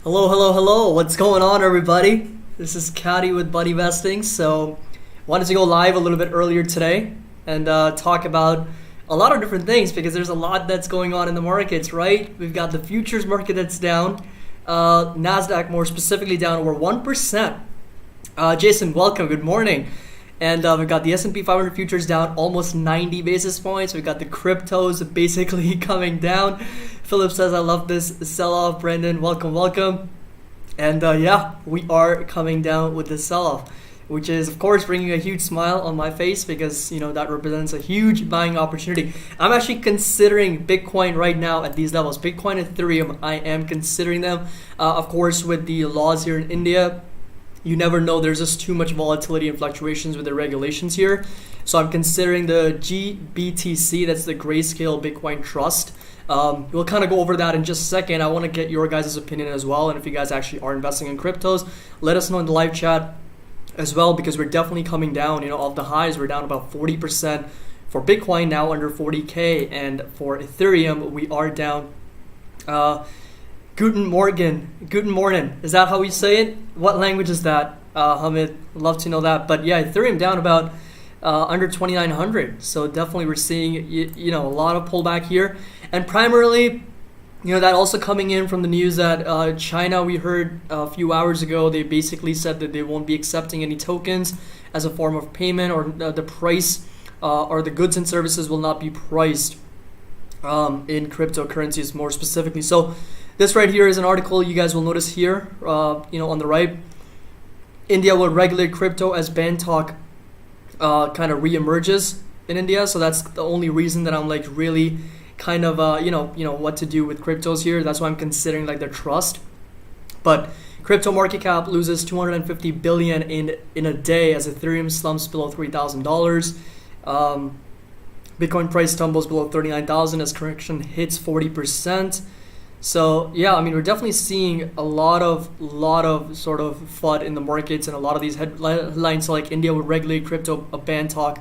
Hello, hello, hello. What's going on, everybody? This is Caddy with Buddy Vesting. So, wanted to go live a little bit earlier today and talk about a lot of different things because there's a lot that's going on in the markets, right? We've got the futures market that's down, Nasdaq more specifically down over 1%. Jason, welcome. Good morning. And we've got the S&P 500 futures down almost 90 basis points. We've got the cryptos basically coming down. Philip says, I love this sell-off. Brendan, welcome, welcome. And yeah, we are coming down with the sell-off, which is, of course, bringing a huge smile on my face because, you know, that represents a huge buying opportunity. I'm actually considering Bitcoin right now at these levels. Bitcoin and Ethereum, I am considering them. Of course, with the laws here in India, you never know. There's just too much volatility and fluctuations with the regulations here. So I'm considering the GBTC, that's the Grayscale Bitcoin Trust. We'll kind of go over that in just a second. I want to get your guys' opinion as well. And if you guys actually are investing in cryptos, let us know in the live chat as well, because we're definitely coming down, you know, off the highs. We're down about 40% for Bitcoin, now under 40K. And for Ethereum, we are down Guten Morgen. Is that how we say it? What language is that, Hamid? Love to know that. But yeah, Ethereum down about under 2,900. So definitely we're seeing, you know, a lot of pullback here. And primarily, you know, that also coming in from the news that China, we heard a few hours ago, they basically said that they won't be accepting any tokens as a form of payment, or the price or the goods and services will not be priced in cryptocurrencies more specifically. So this right here is an article you guys will notice here, you know, on the right. India will regulate crypto as ban talk kind of re-emerges in India. So that's the only reason that I'm like really kind of, you know what to do with cryptos here. That's why I'm considering like their trust. But crypto market cap loses 250 billion in a day as Ethereum slumps below $3,000. Bitcoin price tumbles below 39,000 as correction hits 40%. So yeah, I mean, we're definitely seeing a lot of sort of FUD in the markets, and a lot of these headlines like India would regulate crypto, a ban talk.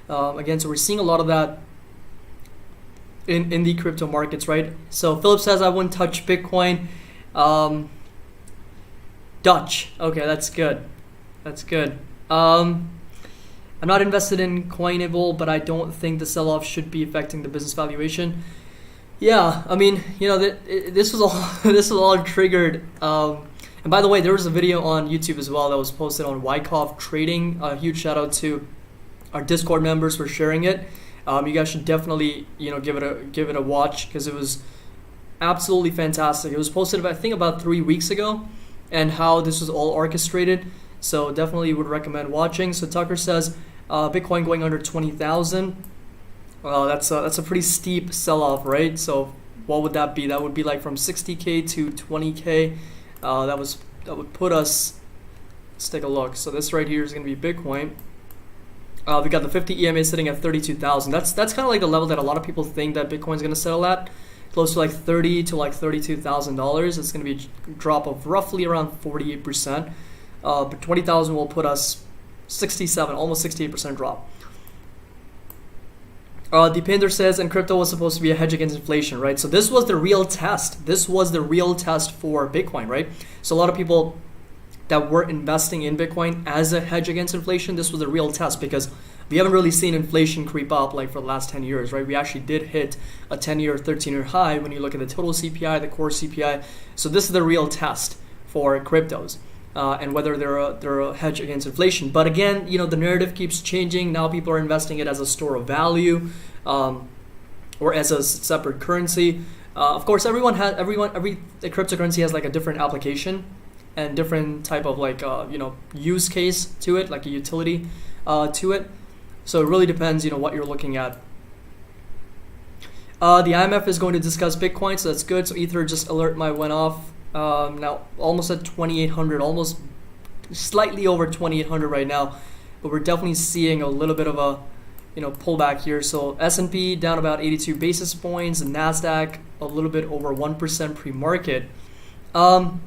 Again, so we're seeing a lot of that in the crypto markets, right? So Philip says I wouldn't touch Bitcoin. Dutch, okay, that's good. I'm not invested in Coinable, but I don't think the sell-off should be affecting the business valuation. Yeah, I mean, you know, this was all triggered. And by the way, there was a video on YouTube as well that was posted on Wyckoff Trading. A huge shout out to our Discord members for sharing it. You guys should definitely, you know, give it a watch because it was absolutely fantastic. It was posted, I think, about 3 weeks ago, and how this was all orchestrated. So definitely would recommend watching. So Tucker says Bitcoin going under 20,000. That's a pretty steep sell-off, right? So what would that be? That would be like from 60K to 20K. That would put us. Let's take a look. So this right here is going to be Bitcoin. We got the 50 EMA sitting at 32,000. That's kind of like the level that a lot of people think that Bitcoin's going to settle at, close to like $30,000 to like $32,000. It's going to be a drop of roughly around 48%. But 20,000 will put us 67, almost 68% drop. Deepinder says, and crypto was supposed to be a hedge against inflation, right? So this was the real test. This was the real test for Bitcoin, right? So a lot of people that were investing in Bitcoin as a hedge against inflation, this was a real test because we haven't really seen inflation creep up like for the last 10 years, right? We actually did hit a 10-year, 13-year high when you look at the total CPI, the core CPI. So this is the real test for cryptos. And whether they're a hedge against inflation. But again, you know, the narrative keeps changing. Now people are investing it as a store of value, or as a separate currency. Of course, every cryptocurrency has like a different application and different type of like you know, use case to it, like a utility to it. So it really depends, you know, what you're looking at. The IMF is going to discuss Bitcoin, so that's good. So Ether just alert went off. Now almost at 2,800, almost slightly over 2,800 right now, but we're definitely seeing a little bit of a, you know, pullback here. So S&P down about 82 basis points, and Nasdaq a little bit over 1% pre-market. So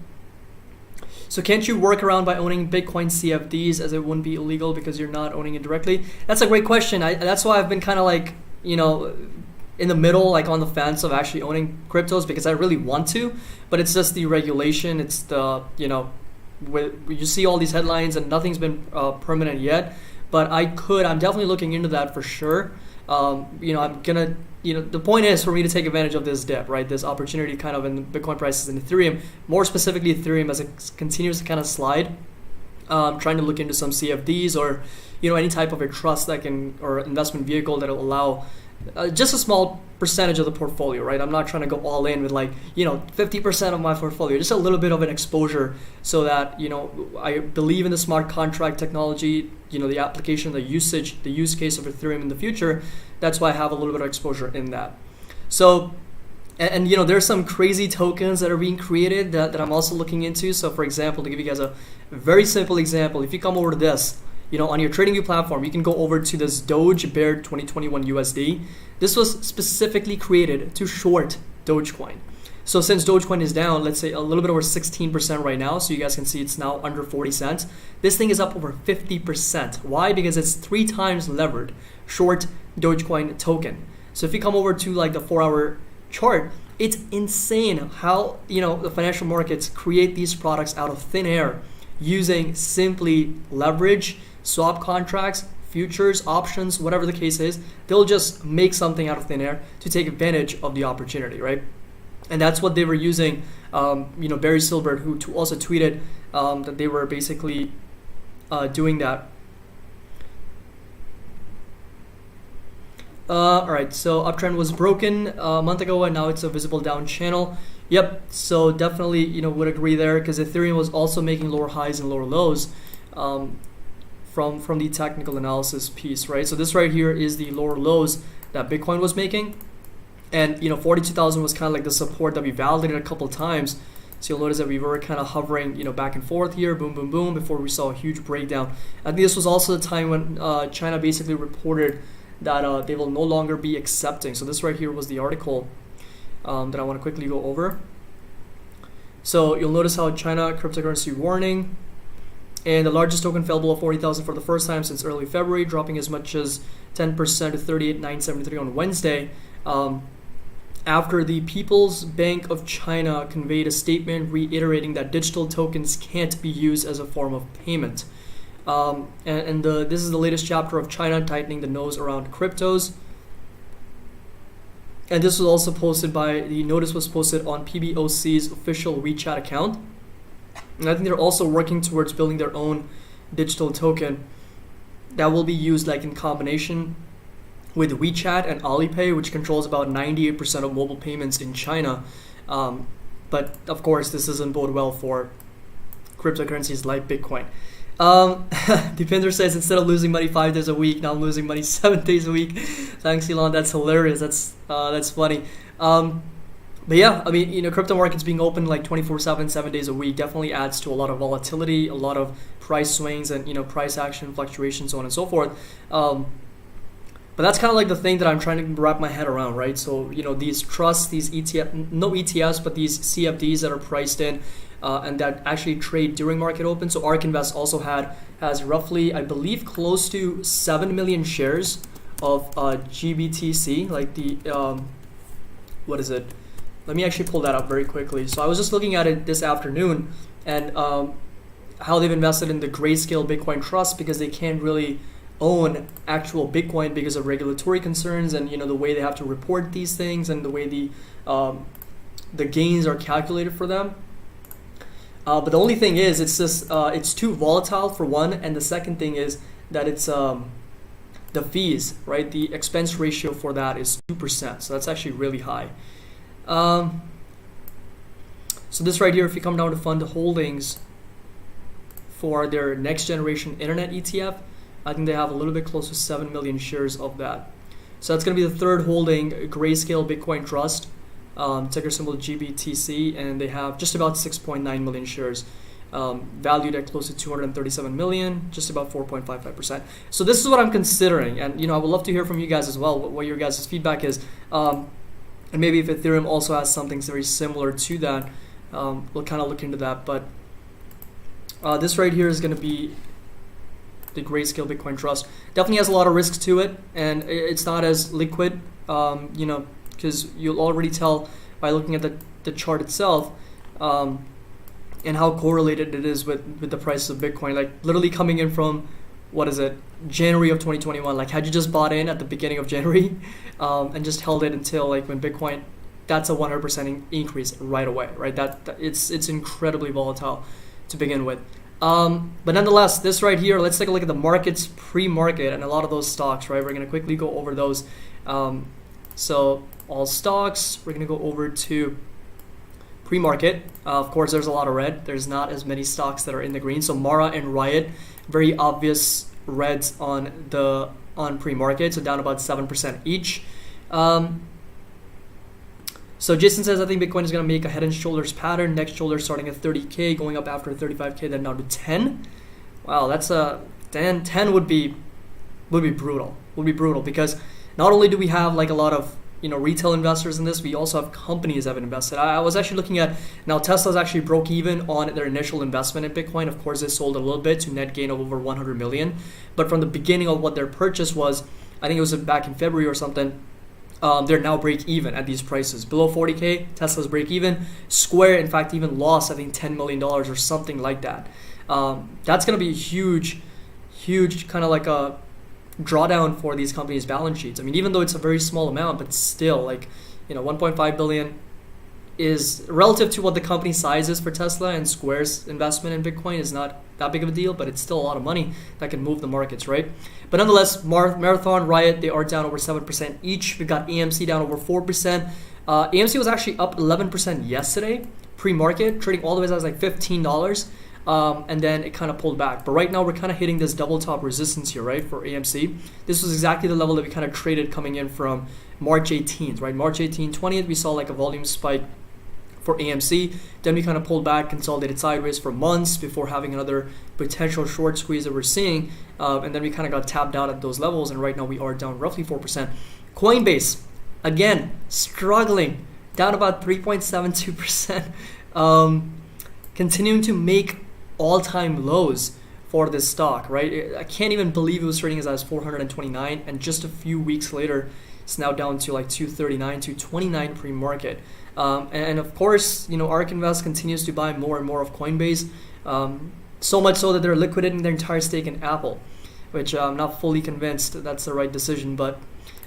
can't you work around by owning Bitcoin CFDs, as it wouldn't be illegal because you're not owning it directly? That's a great question. That's why I've been kind of like, you know, in the middle, like on the fence of actually owning cryptos because I really want to, but it's just the regulation. It's the, you see all these headlines and nothing's been permanent yet, but I'm definitely looking into that for sure. I'm gonna, the point is for me to take advantage of this dip, right? This opportunity kind of in the Bitcoin prices and Ethereum, more specifically Ethereum as it continues to kind of slide. Trying to look into some CFDs or, any type of a trust or investment vehicle that will allow just a small percentage of the portfolio, right? I'm not trying to go all in with 50% of my portfolio, just a little bit of an exposure so that, I believe in the smart contract technology, the application, the usage, the use case of Ethereum in the future. That's why I have a little bit of exposure in that. So, and there's some crazy tokens that are being created that I'm also looking into. So for example, to give you guys a very simple example, if you come over to this, on your TradingView platform, you can go over to this Doge Bear 2021 USD. This was specifically created to short Dogecoin. So since Dogecoin is down, let's say a little bit over 16% right now, so you guys can see it's now under 40 cents. This thing is up over 50%. Why? Because it's 3 times levered short Dogecoin token. So if you come over to the 4-hour chart, it's insane how the financial markets create these products out of thin air using simply leverage, swap contracts, futures, options, whatever the case is. They'll just make something out of thin air to take advantage of the opportunity, right? And that's what they were using. Barry Silbert, who also tweeted that they were basically doing that. All right, so uptrend was broken a month ago, and now it's a visible down channel. Yep, so definitely, would agree there because Ethereum was also making lower highs and lower lows from the technical analysis piece, right? So this right here is the lower lows that Bitcoin was making. And, 42,000 was kind of like the support that we validated a couple of times. So you'll notice that we were kind of hovering, back and forth here, boom, boom, boom, before we saw a huge breakdown. I think this was also the time when China basically reported that they will no longer be accepting. So this right here was the article that I want to quickly go over. So you'll notice how China cryptocurrency warning, and the largest token fell below 40,000 for the first time since early February, dropping as much as 10% to 38,973 on Wednesday. After the People's Bank of China conveyed a statement reiterating that digital tokens can't be used as a form of payment. This is the latest chapter of China tightening the nose around cryptos. And this was also the notice was posted on PBOC's official WeChat account. And I think they're also working towards building their own digital token that will be used in combination with WeChat and Alipay, which controls about 98% of mobile payments in China. But of course, this doesn't bode well for cryptocurrencies like Bitcoin. Deepinder says, instead of losing money 5 days a week, now I'm losing money 7 days a week. Thanks, Elon. That's hilarious. That's funny. But yeah, I mean, crypto markets being open 24/7, 7 days a week definitely adds to a lot of volatility, a lot of price swings, and price action fluctuations, so on and so forth. But that's kind of the thing that I'm trying to wrap my head around, right? So these trusts, these no ETFs, but these CFDs that are priced in. And that actually trade during market open. So ARK Invest also has roughly, I believe, close to 7 million shares of GBTC, what is it? Let me actually pull that up very quickly. So I was just looking at it this afternoon, and how they've invested in the Grayscale Bitcoin Trust because they can't really own actual Bitcoin because of regulatory concerns and the way they have to report these things and the way the gains are calculated for them. But the only thing is, it's just it's too volatile for one, and the second thing is that it's the fees, right? The expense ratio for that is 2%, so that's actually really high. So this right here, if you come down to fund holdings for their next generation internet ETF, I think they have a little bit close to 7 million shares of that. So that's going to be the third holding, Grayscale Bitcoin Trust. Ticker symbol GBTC, and they have just about 6.9 million shares, valued at close to 237 million, just about 4.55%. So this is what I'm considering, and I would love to hear from you guys as well, what your guys' feedback is, and maybe if Ethereum also has something very similar to that, we'll kind of look into that. But this right here is going to be the Grayscale Bitcoin Trust. Definitely has a lot of risks to it, and it's not as liquid. because you'll already tell by looking at the chart itself, and how correlated it is with the price of Bitcoin. Like literally coming in from, what is it, January of 2021. Like had you just bought in at the beginning of January and just held it until like when Bitcoin, that's a 100% increase right away, right? That it's incredibly volatile to begin with. But nonetheless, this right here, let's take a look at the markets pre-market and a lot of those stocks, right? We're going to quickly go over those. So all stocks, we're going to go over to pre-market. Of course, there's a lot of red. There's not as many stocks that are in the green. So Mara and Riot, very obvious reds on pre-market, so down about 7% each. So Jason says, I think Bitcoin is going to make a head and shoulders pattern. Next shoulder starting at 30K, going up after 35K, then down to 10. Wow, that's 10 would be brutal. Would be brutal because not only do we have like a lot of retail investors in this, we also have companies that have invested. I was actually looking at, now Tesla's actually broke even on their initial investment in Bitcoin. Of course, they sold a little bit to net gain of over 100 million. But from the beginning of what their purchase was, I think it was back in February or something, they're now break even at these prices. Below 40K, Tesla's break even. Square, in fact, even lost, I think, $10 million or something like that. That's going to be a huge kind of like a drawdown for these companies' balance sheets. I mean, even though it's a very small amount, but still, like, 1.5 billion is relative to what the company size is for Tesla, and Square's investment in Bitcoin is not that big of a deal, but it's still a lot of money that can move the markets, right? But nonetheless, Marathon, Riot, they are down over 7% each. We've got AMC down over 4%. AMC was actually up 11% yesterday, pre-market, trading all the way as like $15. And then it kind of pulled back. But right now we're kind of hitting this double top resistance here, right, for AMC. This was exactly the level that we kind of traded coming in from March 18th, right? March 18th, 20th, we saw like a volume spike for AMC. Then we kind of pulled back, consolidated sideways for months before having another potential short squeeze that we're seeing. And then we kind of got tapped out at those levels. And right now we are down roughly 4%. Coinbase, again, struggling, down about 3.72%. Continuing to make all-time lows for this stock, right? I can't even believe it was trading as high as 429, and just a few weeks later, it's now down to like 239, 229 pre-market. And of course, ARK Invest continues to buy more and more of Coinbase, so much so that they're liquidating their entire stake in Apple, which I'm not fully convinced that's the right decision. But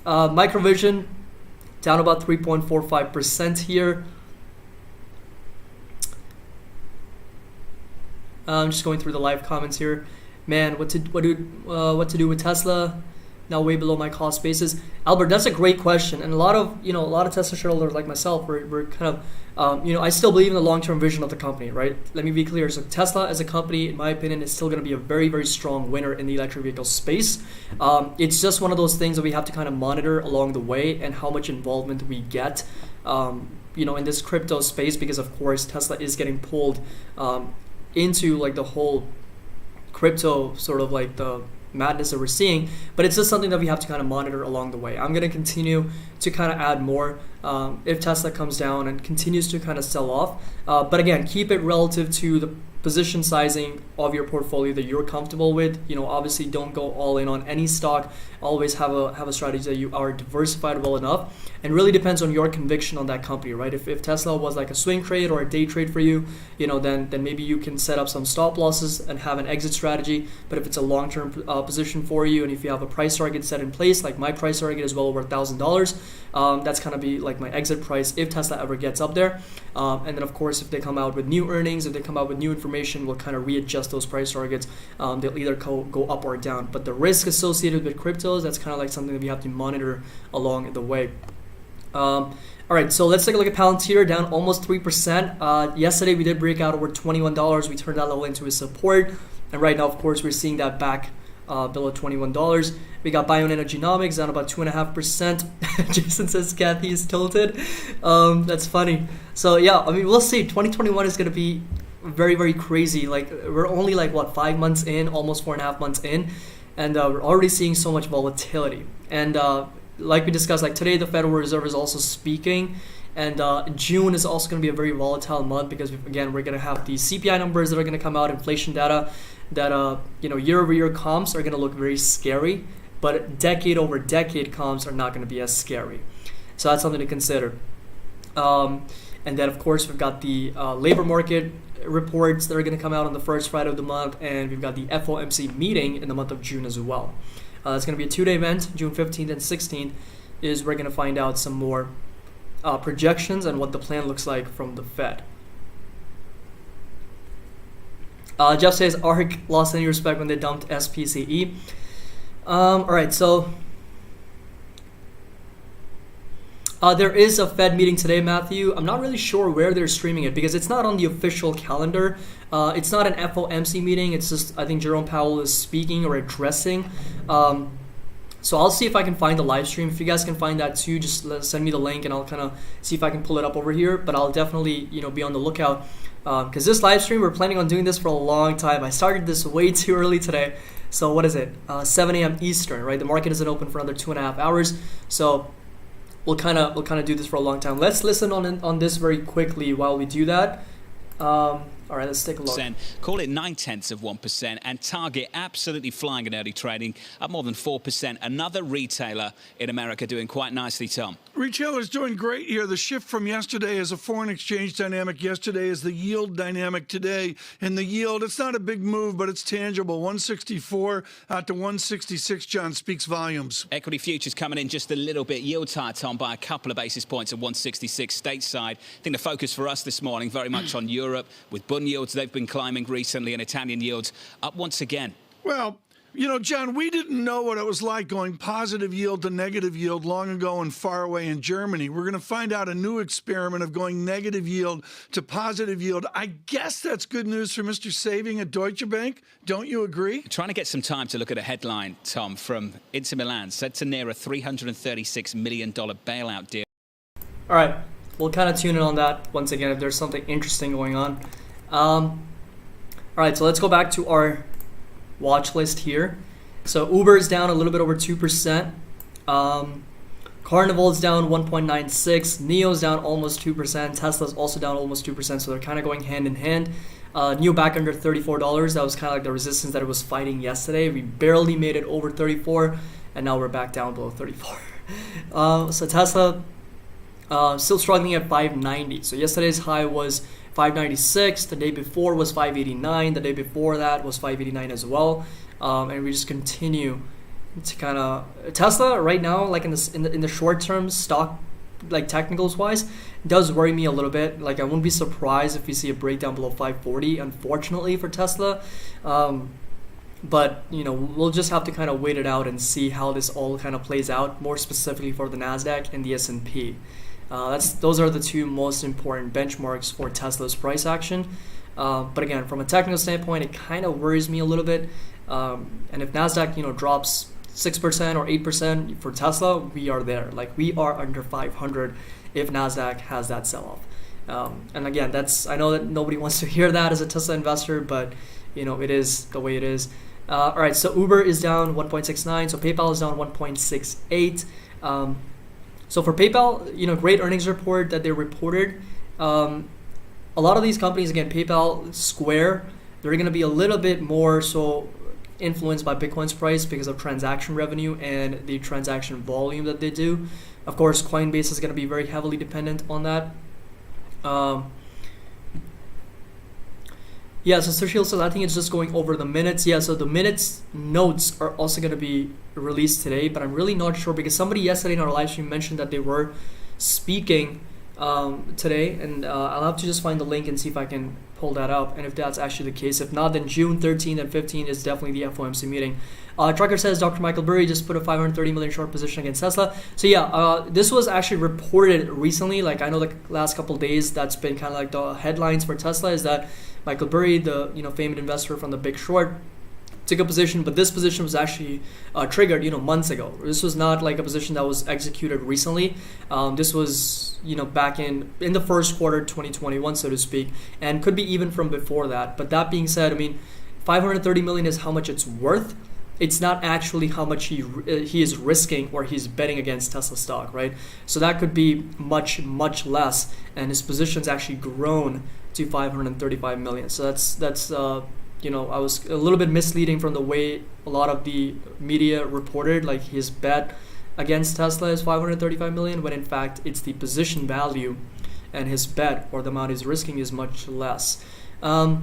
Microvision, down about 3.45% here. I'm just going through the live comments here. Man, what to do with Tesla? Now way below my cost basis. Albert, that's a great question, and a lot of Tesla shareholders like myself, we're kind of, I still believe in the long-term vision of the company, right? Let me be clear. So Tesla as a company, in my opinion, is still going to be a very, very strong winner in the electric vehicle space. It's just one of those things that we have to kind of monitor along the way, and how much involvement we get, in this crypto space, because of course Tesla is getting pulled into like the whole crypto sort of like the madness that we're seeing, but it's just something that we have to kind of monitor along the way. I'm going to continue to kind of add more if Tesla comes down and continues to kind of sell off. But again, keep it relative to the position sizing of your portfolio that you're comfortable with. Obviously don't go all in on any stock. Always have a strategy that you are diversified well enough, and really depends on your conviction on that company, right? If Tesla was like a swing trade or a day trade for you, then maybe you can set up some stop losses and have an exit strategy. But if it's a long-term position for you, and if you have a price target set in place, like my price target is well over $1,000, that's kind of be like my exit price if Tesla ever gets up there. And then of course, if they come out with new earnings, if they come out with new information, we'll kind of readjust those price targets. They'll either go up or down. But the risk associated with cryptos, that's kind of like something that we have to monitor along the way. All right, so let's take a look at Palantir, down almost 3%. Yesterday we did break out over $21. We turned that level into a support, and right now, of course, we're seeing that back below $21. We got Bioenergenomics down about 2.5%. Jason says Kathy is tilted. That's funny. So yeah, I mean, we'll see. 2021 is going to be very, very crazy. Like, we're only like 5 months in, almost 4.5 months in, and we're already seeing so much volatility. And like we discussed, like today the Federal Reserve is also speaking, and June is also going to be a very volatile month, because again, we're going to have the CPI numbers that are going to come out, inflation data, that year-over-year comps are going to look very scary, but decade over decade comps are not going to be as scary. So that's something to consider. And then, of course, we've got the labor market reports that are going to come out on the first Friday of the month, and we've got the FOMC meeting in the month of June as well. It's going to be a 2-day event, June 15th and 16th, is we're going to find out some more projections and what the plan looks like from the Fed. Jeff says ARK lost any respect when they dumped SPCE. All right, so there is a Fed meeting today, Matthew. I'm not really sure where they're streaming it because it's not on the official calendar. It's not an FOMC meeting. It's just, I think Jerome Powell is speaking or addressing. So I'll see if I can find the live stream. If you guys can find that too, just send me the link and I'll kind of see if I can pull it up over here. But I'll definitely, be on the lookout because this live stream, we're planning on doing this for a long time. I started this way too early today. So what is it? 7 a.m. Eastern, right? The market isn't open for another 2.5 hours. So we'll kind of do this for a long time. Let's listen on this very quickly while we do that. All right, let's take a look. Call it 0.9%, and Target absolutely flying in early trading, up more than 4%. Another retailer in America doing quite nicely, Tom. Retailers doing great here. The shift from yesterday is a foreign exchange dynamic. Yesterday is the yield dynamic today. And the yield, it's not a big move, but it's tangible. 164 out to 166, John, speaks volumes. Equity futures coming in just a little bit. Yields higher, Tom, by a couple of basis points at 166 stateside. I think the focus for us this morning very much on Europe with bond yields. They've been climbing recently, and Italian yields up once again. Well, John, we didn't know what it was like going positive yield to negative yield long ago and far away in Germany. We're going to find out a new experiment of going negative yield to positive yield. I guess that's good news for Mr. Saving at Deutsche Bank. Don't you agree? Trying to get some time to look at a headline, Tom, from Inter Milan, set to near a $336 million bailout deal. All right, we'll kind of tune in on that once again if there's something interesting going on. All right, so let's go back to our watch list here. So Uber is down a little bit over 2%. Carnival is down 1.96. NIO is down almost 2%. Tesla's also down almost 2%. So they're kind of going hand in hand. NIO back under $34. That was kind of like the resistance that it was fighting yesterday. We barely made it over 34, and now we're back down below 34. So Tesla still struggling at 590. So yesterday's high was 596, the day before was 589, the day before that was 589 as well, and we just continue to kind of Tesla right now, like in the short term stock, like technicals wise, does worry me a little bit. Like I wouldn't be surprised if we see a breakdown below 540, unfortunately for Tesla, but we'll just have to kind of wait it out and see how this all kind of plays out, more specifically for the Nasdaq and the S&P. Those are the two most important benchmarks for Tesla's price action. But again, from a technical standpoint, it kind of worries me a little bit. And if Nasdaq, drops 6% or 8% for Tesla, we are there. Like we are under 500 if Nasdaq has that sell-off. And again, I know that nobody wants to hear that as a Tesla investor, but it is the way it is. All right, so Uber is down 1.69. So PayPal is down 1.68. So for PayPal, great earnings report that they reported. A lot of these companies, again, PayPal, Square, they're going to be a little bit more so influenced by Bitcoin's price because of transaction revenue and the transaction volume that they do. Of course, Coinbase is going to be very heavily dependent on that. Yeah, so Sushil says, I think it's just going over the minutes. Yeah, so the minutes notes are also going to be released today, but I'm really not sure because somebody yesterday in our live stream mentioned that they were speaking today, and I'll have to just find the link and see if I can pull that up, and if that's actually the case. If not, then June 13th and 15th is definitely the FOMC meeting. Trucker says Dr. Michael Burry just put a 530 million short position against Tesla. So yeah, this was actually reported recently. Like I know the last couple of days, that's been kind of like the headlines for Tesla is that Michael Burry, the famed investor from the Big Short, took a position, but this position was actually triggered months ago. This was not like a position that was executed recently. This was back in the first quarter 2021, so to speak, and could be even from before that. But that being said, I mean, 530 million is how much it's worth. It's not actually how much he is risking or he's betting against Tesla stock, right? So that could be much, much less, and his position's actually grown to 535 million. So that's I was a little bit misleading from the way a lot of the media reported, like his bet against Tesla is 535 million, when in fact it's the position value and his bet or the amount he's risking is much less. All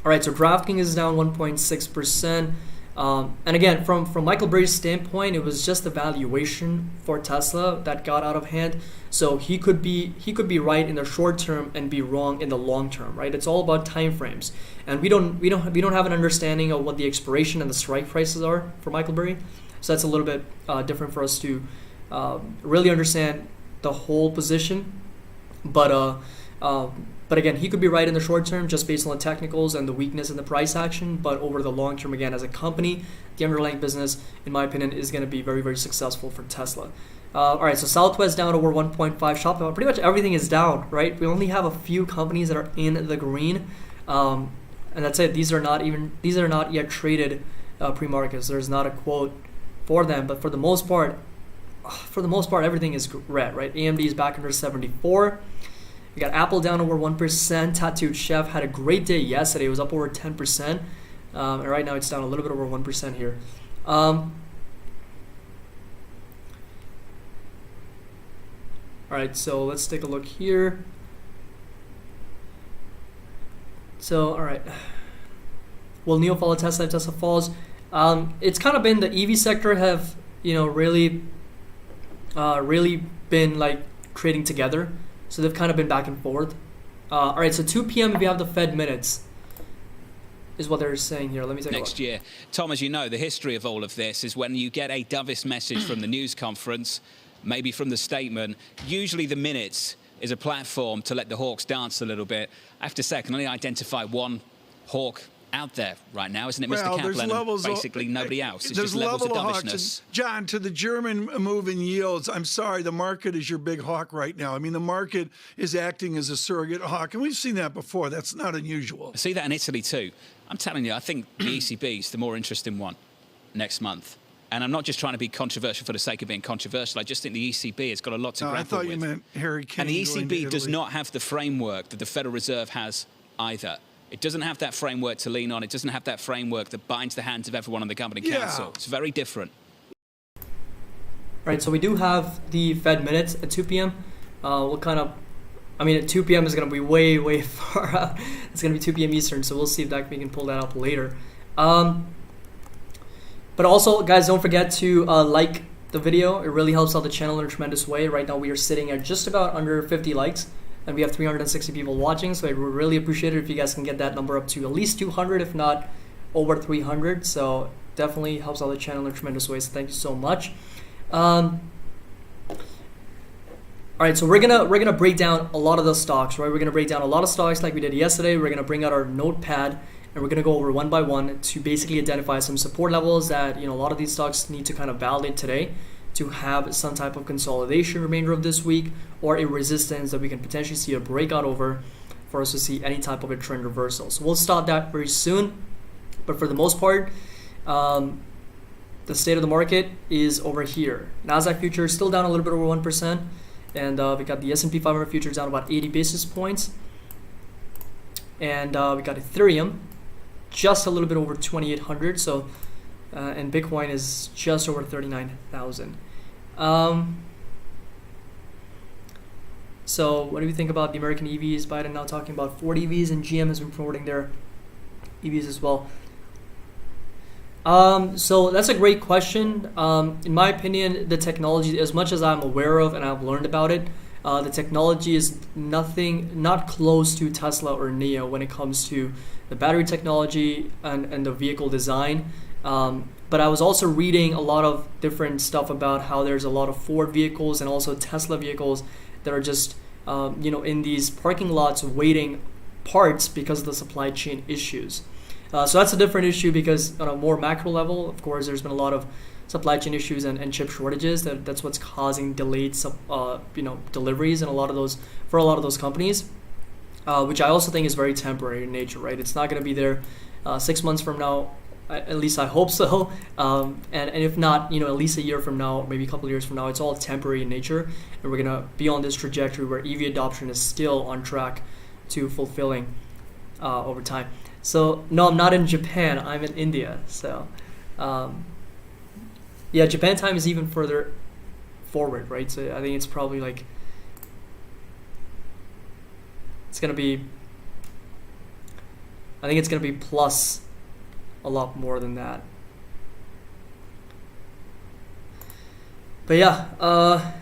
right, so DraftKings is down 1.6%. And again, from Michael Burry's standpoint, it was just the valuation for Tesla that got out of hand. So he could be right in the short term and be wrong in the long term, right? It's all about time frames, and we don't have an understanding of what the expiration and the strike prices are for Michael Burry. So that's a little bit different for us to really understand the whole position. But again, he could be right in the short term just based on the technicals and the weakness in the price action. But over the long term, again, as a company, the underlying business, in my opinion, is going to be very, very successful for Tesla. All right, so Southwest down over 1.5. Shopify, pretty much everything is down, right? We only have a few companies that are in the green, and that's it. These are not yet traded pre-markets. There's not a quote for them, but for the most part, everything is red, right? AMD is back under 74. We got Apple down over 1%. Tattooed Chef had a great day yesterday. It was up over 10%. And right now it's down a little bit over 1% here. All right, so let's take a look here. So, all right. Will NIO follow Tesla if Tesla falls? It's kind of been the EV sector have, really been like trading together. So they've kind of been back and forth. All right, so 2 p.m. if you have the Fed minutes is what they're saying here. Let me take a look. Next year. Tom, as you know, the history of all of this is when you get a dovish message from the news conference, maybe from the statement, usually the minutes is a platform to let the hawks dance a little bit. I have to say, I can only identify one hawk out there right now, isn't it, Mr. Kaplan? And basically nobody else. It's just levels of dovishness. John, to the German move in yields, I'm sorry, the market is your big hawk right now. I mean, the market is acting as a surrogate hawk, and we've seen that before. That's not unusual. I see that in Italy too. I'm telling you, I think the ECB is the more interesting one next month. And I'm not just trying to be controversial for the sake of being controversial. I just think the ECB has got a lot to grapple with. I thought you meant Harry Kane. And the ECB does not have the framework that the Federal Reserve has either. It doesn't have that framework to lean on. It doesn't have that framework that binds the hands of everyone on the governing council. It's very different. Right, so we do have the Fed minutes at 2 p.m. At 2 p.m. is going to be way, way far out. It's going to be 2 p.m. Eastern, so we'll see if we can pull that up later. But also, guys, don't forget to like the video. It really helps out the channel in a tremendous way. Right now, we are sitting at just about under 50 likes. And we have 360 people watching, so I would really appreciate it if you guys can get that number up to at least 200, if not over 300. So definitely helps out the channel in a tremendous way. So thank you so much. All right, so we're gonna break down a lot of the stocks, right? We're gonna break down a lot of stocks like we did yesterday. We're gonna bring out our notepad and we're gonna go over one by one to basically identify some support levels that a lot of these stocks need to kind of validate today, to have some type of consolidation remainder of this week, or a resistance that we can potentially see a breakout over for us to see any type of a trend reversal. So we'll start that very soon. But for the most part, the state of the market is over here. Nasdaq futures still down a little bit over 1%. And we got the S&P 500 futures down about 80 basis points. And we got Ethereum just a little bit over 2,800. So, and Bitcoin is just over 39,000. So what do we think about the American EVs? Biden now talking about Ford EVs, and GM has been promoting their EVs as well. So that's a great question. In my opinion, the technology, as much as I'm aware of and I've learned about it, the technology is not close to Tesla or NIO when it comes to the battery technology and the vehicle design. But I was also reading a lot of different stuff about how there's a lot of Ford vehicles and also Tesla vehicles that are just in these parking lots waiting parts because of the supply chain issues. So that's a different issue, because on a more macro level, of course, there's been a lot of supply chain issues and chip shortages. That's what's causing delayed deliveries and for a lot of those companies, which I also think is very temporary in nature. Right, it's not going to be there 6 months from now. At least I hope so. And if not, at least a year from now, maybe a couple of years from now, it's all temporary in nature, and we're gonna be on this trajectory where EV adoption is still on track to fulfilling over time. So no, I'm not in Japan. I'm in India. So Japan time is even further forward, right? So I think it's probably like it's gonna be. I think it's gonna be plus a lot more than that. But yeah,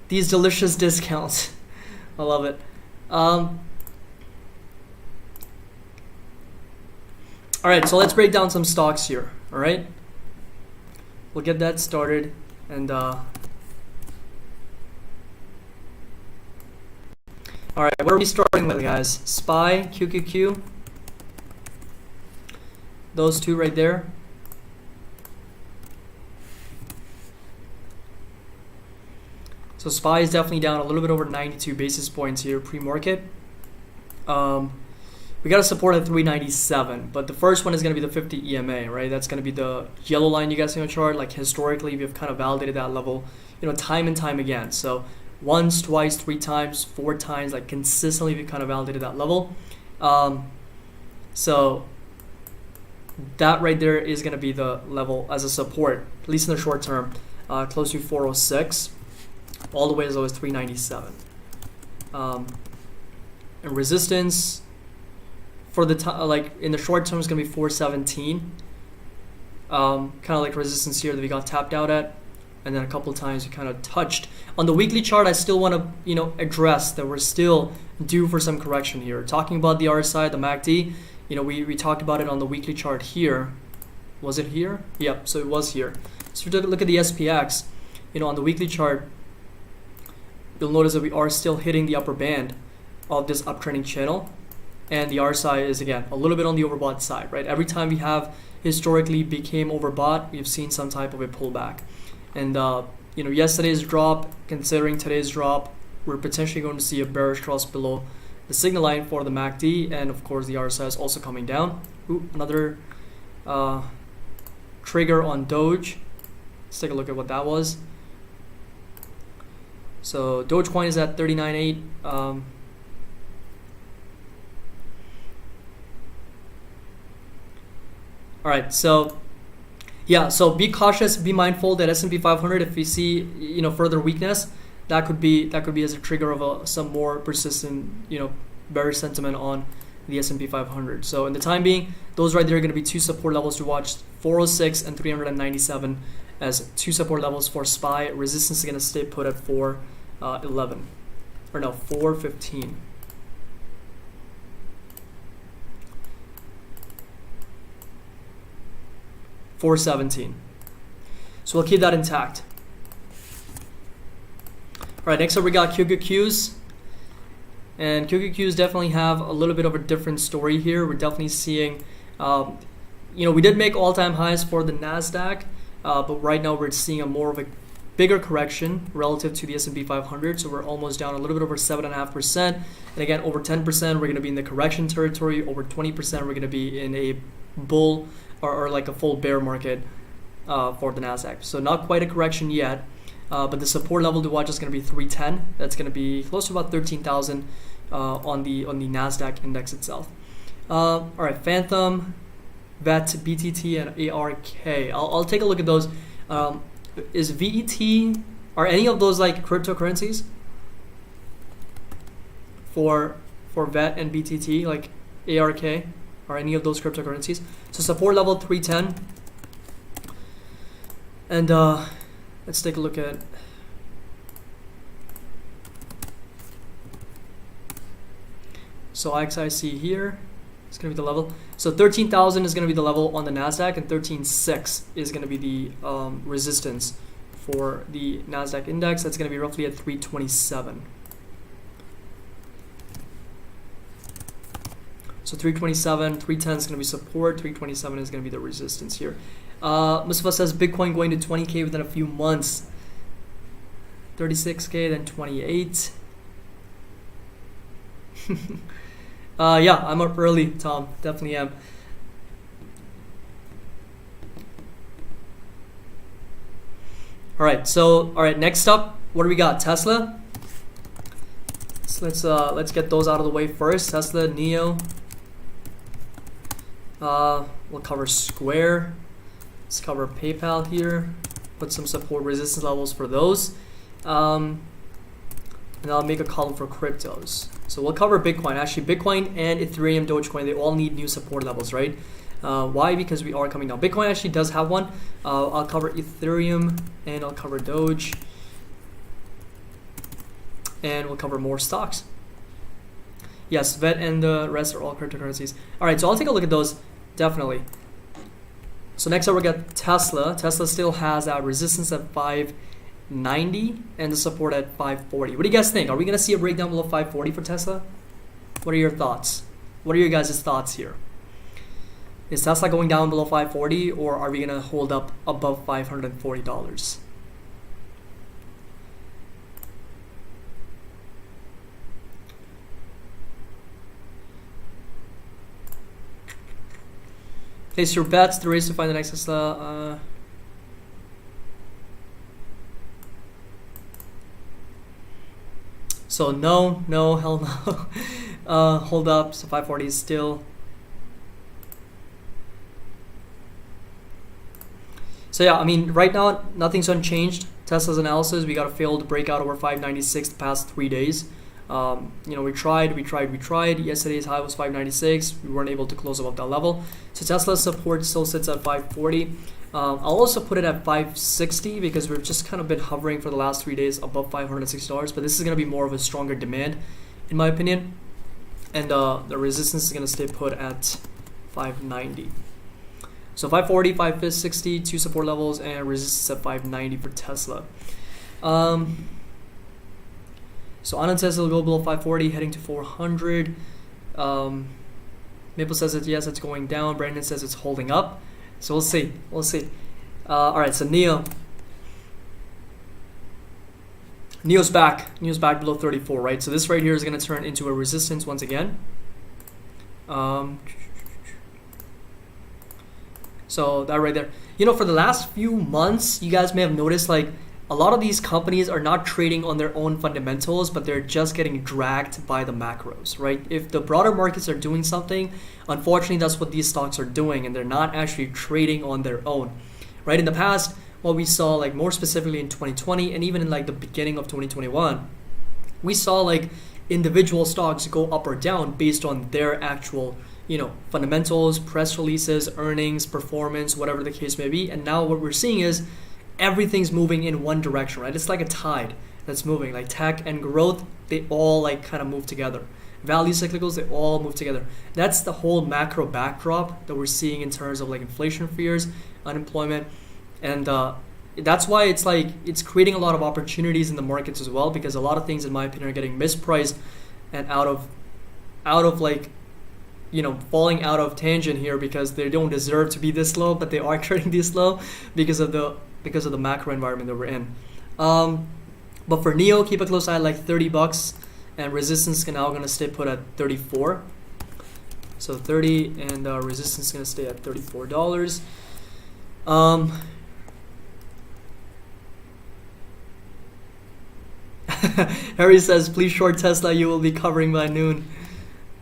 these delicious discounts, I love it. All right, so let's break down some stocks here. All right, we'll get that started, and all right, what are we starting with, guys? SPY, QQQ, those two right there. So SPY is definitely down a little bit over 92 basis points here pre-market. We got a support at 397, but the first one is going to be the 50 EMA, right? That's going to be the yellow line you guys see on the chart. Like historically, we've kind of validated that level, time and time again. So once, twice, 3 times, 4 times, like consistently, we kind of validated that level. So that right there is going to be the level as a support, at least in the short term, close to 406. All the way as low as 397. And resistance for the like in the short term is gonna be 417. Kind of like resistance here that we got tapped out at, and then a couple of times we kind of touched. On the weekly chart, I still want to address that we're still due for some correction here. Talking about the RSI, the MACD, we talked about it on the weekly chart here. Was it here? Yep. So it was here. So if you look at the SPX, on the weekly chart, you'll notice that we are still hitting the upper band of this uptrending channel, and the RSI is again a little bit on the overbought side, right? Every time we have historically became overbought, we've seen some type of a pullback. And yesterday's drop, considering today's drop, we're potentially going to see a bearish cross below the signal line for the MACD, and of course the RSI is also coming down. Ooh, another trigger on Doge. Let's take a look at what that was. So Dogecoin is at 39.8. All right, so yeah, so be cautious, be mindful that S&P 500. If we see further weakness, that could be as a trigger of some more persistent bearish sentiment on the S&P 500. So in the time being, those right there are going to be 2 support levels to watch: 406 and 397 as 2 support levels for SPY. Resistance is going to stay put at 415. 417. So we'll keep that intact. All right, next up we got QQQs. And QQQs definitely have a little bit of a different story here. We're definitely seeing, we did make all-time highs for the NASDAQ, but right now we're seeing more of a bigger correction relative to the S&P 500. So we're almost down a little bit over 7.5%. And again, over 10%, we're going to be in the correction territory. Over 20%, we're going to be in a bull or like a full bear market for the NASDAQ. So not quite a correction yet, but the support level to watch is going to be 310. That's going to be close to about 13,000 on the NASDAQ index itself. All right, Phantom, VET, BTT, and ARK. I'll take a look at those. Is VET, are any of those like cryptocurrencies for VET and BTT, like ARK? Are any of those cryptocurrencies? So support level 310. And let's take a look at so XIC here. It's going to be the level. So 13,000 is going to be the level on the NASDAQ, and 13.6 is going to be the resistance for the NASDAQ index. That's going to be roughly at 327. So 327, 310 is going to be support, 327 is going to be the resistance here. Mustafa says Bitcoin going to 20K within a few months. 36K, then 28. Yeah, I'm up early, Tom. Definitely am. All right, next up, what do we got? Tesla. So let's get those out of the way first. Tesla, NIO. We'll cover Square. Let's cover PayPal here. Put some support resistance levels for those. And I'll make a column for cryptos. So we'll cover Bitcoin. Actually, Bitcoin and Ethereum, Dogecoin, they all need new support levels, right? Why? Because we are coming down. Bitcoin actually does have one. I'll cover Ethereum and I'll cover Doge. And we'll cover more stocks. Yes, VET and the rest are all cryptocurrencies. All right, so I'll take a look at those, definitely. So next up we got Tesla. Tesla still has that resistance at 590 and the support at 540. What do you guys think? Are we gonna see a breakdown below 540 for Tesla? What are your thoughts? What are your guys' thoughts here? Is Tesla going down below 540 or are we gonna hold up above $540? Place your bets, the race to find the next Tesla. So no, hell no. Hold up, so 540 is still. So yeah, I mean, right now, nothing's unchanged. Tesla's analysis, we got a failed breakout over 596 the past 3 days. We tried. Yesterday's high was 596. We weren't able to close above that level. So Tesla's support still sits at 540. I'll also put it at 560 because we've just kind of been hovering for the last 3 days above $560. But this is going to be more of a stronger demand, in my opinion. And the resistance is going to stay put at 590. So 540, 560, two support levels, and resistance at 590 for Tesla. So on Tesla will go below 540, heading to 400. Maple says that yes, it's going down. Brandon says it's holding up. So we'll see. All right, so Neo's back. Neo's back below 34, right? So this right here is going to turn into a resistance once again. So that right there. For the last few months, you guys may have noticed like a lot of these companies are not trading on their own fundamentals, but they're just getting dragged by the macros, right? If the broader markets are doing something, unfortunately, that's what these stocks are doing, and they're not actually trading on their own, right? In the past, what we saw, like more specifically in 2020 and even in like the beginning of 2021, we saw like individual stocks go up or down based on their actual, fundamentals, press releases, earnings, performance, whatever the case may be. And now what we're seeing is everything's moving in one direction, right? It's like a tide that's moving. Like tech and growth, they all like kind of move together. Value cyclicals, they all move together. That's the whole macro backdrop that we're seeing in terms of like inflation fears, unemployment, and that's why it's creating a lot of opportunities in the markets as well, because a lot of things, in my opinion, are getting mispriced and out of like, falling out of tangent here because they don't deserve to be this low, but they are trading this low because of the macro environment that we're in. But for Neo, keep a close eye at like $30, and resistance is now going to stay put at 34. So 30 and resistance is going to stay at $34. Harry says, please short Tesla, you will be covering by noon.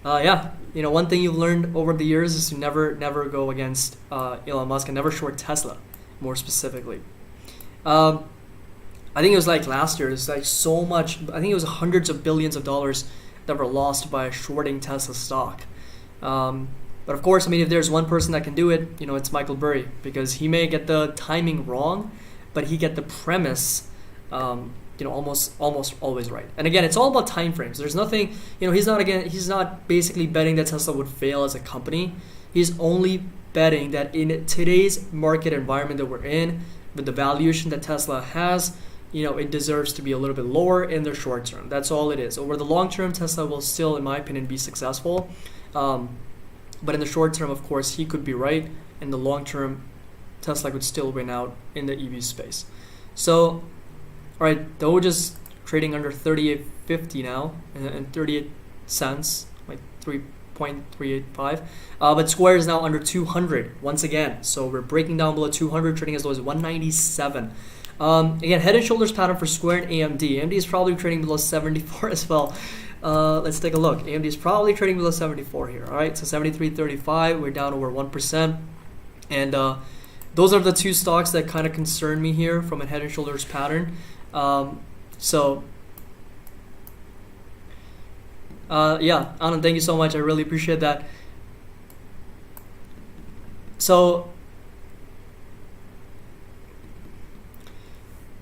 Yeah, one thing you've learned over the years is to never go against Elon Musk and never short Tesla, more specifically. I think it was like last year, it's like so much, I think it was hundreds of billions of dollars that were lost by shorting Tesla stock. But of course, I mean, if there's one person that can do it, it's Michael Burry, because he may get the timing wrong, but he get the premise almost always right. And again, it's all about time frames. There's nothing, he's not basically betting that Tesla would fail as a company. He's only betting that in today's market environment that we're in, with the valuation that Tesla has, it deserves to be a little bit lower in the short term. That's all it is. Over the long term, Tesla will still, in my opinion, be successful. But in the short term, of course, he could be right. In the long term, Tesla could still win out in the EV space. So, all right, Doge is trading under 38.50 now, and 38 cents, like 3.385. But Square is now under 200 once again. So we're breaking down below 200, trading as low as 197. Again, head and shoulders pattern for Square and AMD. AMD is probably trading below 74 as well. Let's take a look. AMD is probably trading below 74 here. All right, so 73.35. We're down over 1%, and those are the two stocks that kind of concern me here from a head and shoulders pattern. So yeah, Anand, thank you so much. I really appreciate that. So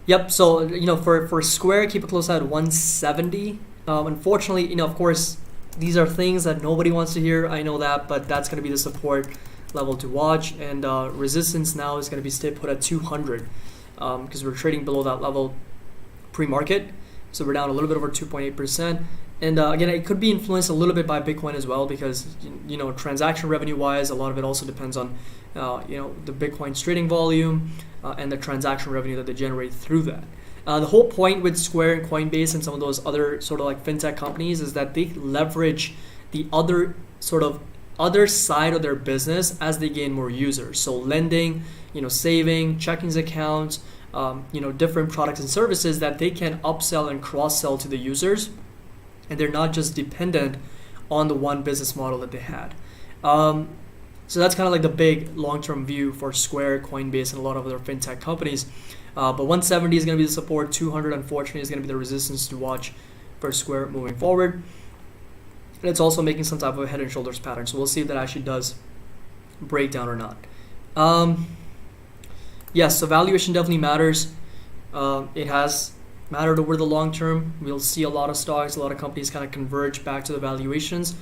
yep, so for Square, keep a close eye at 170. Unfortunately, of course, these are things that nobody wants to hear, I know that, but that's going to be the support level to watch, and resistance now is going to be stay put at 200 because we're trading below that level pre-market, so we're down a little bit over 2.8%. And again, it could be influenced a little bit by Bitcoin as well, because transaction revenue wise, a lot of it also depends on the Bitcoin's trading volume and the transaction revenue that they generate through that. The whole point with Square and Coinbase and some of those other sort of like fintech companies is that they leverage the other side of their business as they gain more users. So lending, saving, checkings accounts, different products and services that they can upsell and cross-sell to the users, and they're not just dependent on the one business model that they had. So that's kind of like the big long-term view for Square, Coinbase, and a lot of other fintech companies. But 170 is going to be the support. 200, unfortunately, is going to be the resistance to watch for Square moving forward. And it's also making some type of a head and shoulders pattern. So we'll see if that actually does break down or not. Yes, so valuation definitely matters. It has mattered over the long term. We'll see a lot of stocks, a lot of companies kind of converge back to the valuations,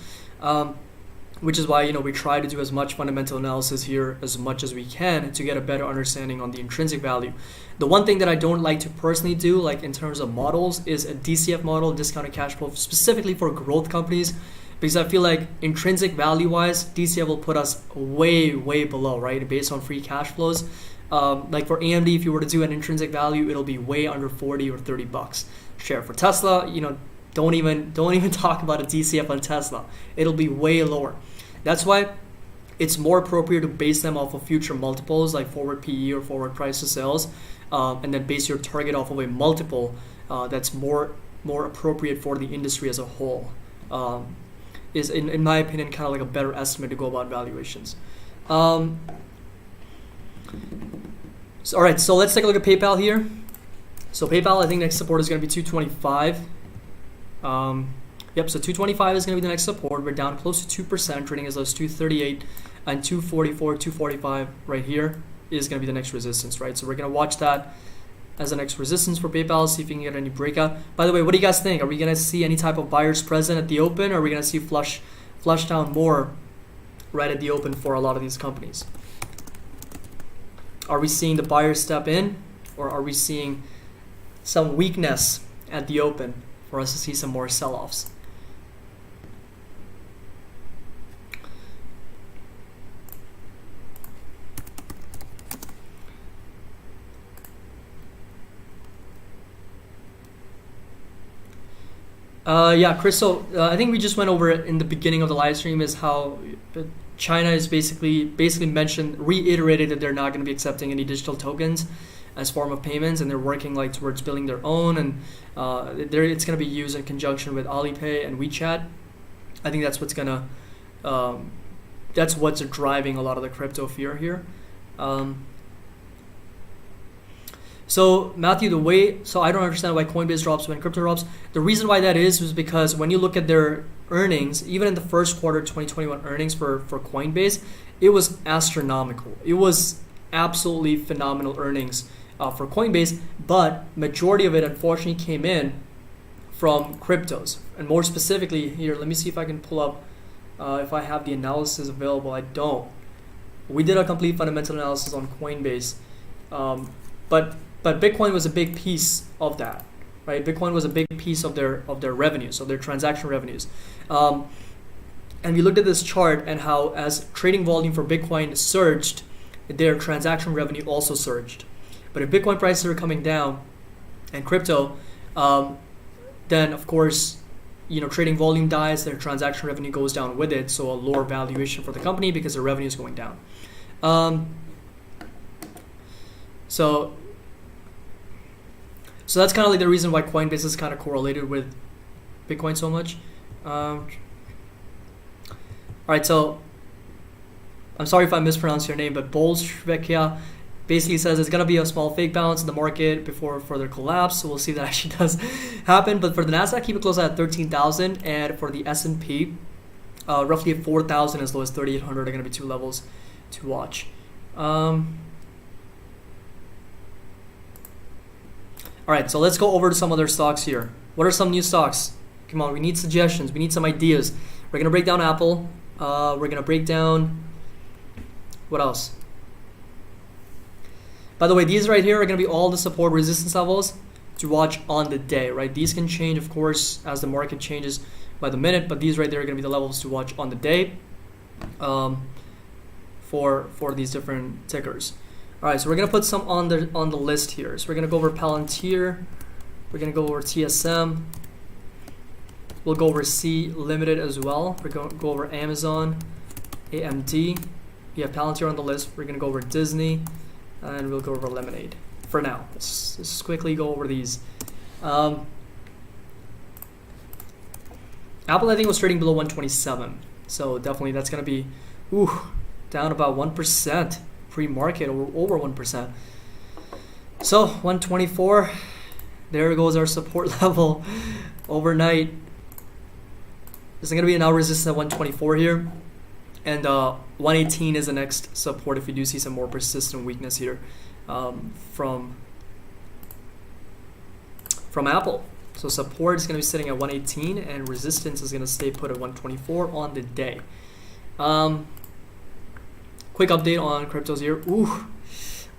which is why we try to do as much fundamental analysis here as much as we can to get a better understanding on the intrinsic value. The one thing that I don't like to personally do, like in terms of models, is a DCF model, discounted cash flow, specifically for growth companies, because I feel like intrinsic value wise, DCF will put us way below, right, based on free cash flows. Like for AMD, if you were to do an intrinsic value, it'll be way under 40 or 30 bucks share. For Tesla, don't even talk about a DCF on Tesla. It'll be way lower. That's why it's more appropriate to base them off of future multiples, like forward PE or forward price to sales, and then base your target off of a multiple that's more appropriate for the industry as a whole. Is in my opinion kind of like a better estimate to go about valuations. So, all right, so let's take a look at PayPal here. So PayPal, I think next support is going to be 225. Yep, so 225 is going to be the next support. We're down close to 2%, trading as low as 238, and 244, 245 right here is going to be the next resistance, right? So we're going to watch that as the next resistance for PayPal, see if we can get any breakout. By the way, what do you guys think? Are we going to see any type of buyers present at the open, or are we going to see flush down more right at the open for a lot of these companies? Are we seeing the buyers step in, or are we seeing some weakness at the open for us to see some more sell-offs? Yeah, Chris, so I think we just went over it in the beginning of the live stream, is how China is basically reiterated that they're not going to be accepting any digital tokens as form of payments, and they're working like towards building their own, and it's going to be used in conjunction with Alipay and WeChat. I think that's what's driving a lot of the crypto fear here. So Matthew, I don't understand why Coinbase drops when crypto drops. The reason why that is because when you look at their earnings, even in the first quarter 2021 earnings for Coinbase, it was astronomical. It was absolutely phenomenal earnings for Coinbase, but majority of it unfortunately came in from cryptos. And more specifically here, let me see if I can pull up if I have the analysis available. I don't. We did a complete fundamental analysis on Coinbase, but Bitcoin was a big piece of that, right? Bitcoin was a big piece of their revenues, of their transaction revenues. And we looked at this chart and how as trading volume for Bitcoin surged, their transaction revenue also surged. But if Bitcoin prices are coming down and crypto, then of course, trading volume dies, their transaction revenue goes down with it, so a lower valuation for the company because their revenue is going down. So that's kind of like the reason why Coinbase is kind of correlated with Bitcoin so much. All right, so I'm sorry if I mispronounced your name, but Bolshevika basically says it's going to be a small fake bounce in the market before further collapse. So we'll see if that actually does happen. But for the Nasdaq, keep it close at 13,000, and for the S&P, roughly at 4,000 as low as 3,800 are going to be two levels to watch. All right, so let's go over to some other stocks here. What are some new stocks? Come on, we need suggestions. We need some ideas. We're going to break down Apple. We're going to break down, what else? By the way, these right here are going to be all the support resistance levels to watch on the day, right? These can change, of course, as the market changes by the minute, but these right there are going to be the levels to watch on the day for these different tickers. All right, so we're going to put some on the list here. So we're going to go over Palantir. We're going to go over TSM. We'll go over C Limited as well. We're going to go over Amazon, AMD. We have Palantir on the list. We're going to go over Disney, and we'll go over Lemonade for now. Let's quickly go over these. Apple, I think, was trading below 127. So definitely that's going to be down about 1% pre-market, or over 1%. So 124, there goes our support level overnight. There's going to be now resistance at 124 here. And 118 is the next support if you do see some more persistent weakness here from Apple. So support is going to be sitting at 118, and resistance is going to stay put at 124 on the day. Quick update on cryptos here. Ooh,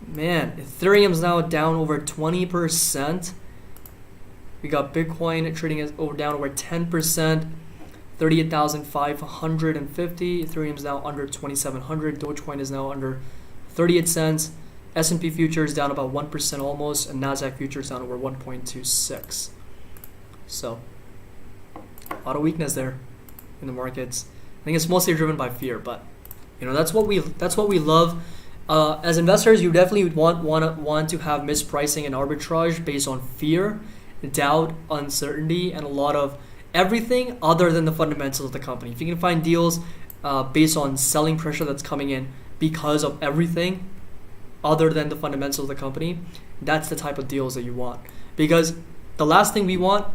man, Ethereum's now down over 20%. We got Bitcoin trading down over 10%. 38,550. Ethereum's now under 2,700. Dogecoin is now under 38 cents. S&P futures down about 1% almost, and Nasdaq futures down over 1.26. So a lot of weakness there in the markets. I think it's mostly driven by fear, but that's what we love. As investors, you definitely would want to have mispricing and arbitrage based on fear, doubt, uncertainty, and a lot of everything other than the fundamentals of the company. If you can find deals based on selling pressure that's coming in because of everything other than the fundamentals of the company, that's the type of deals that you want. Because the last thing we want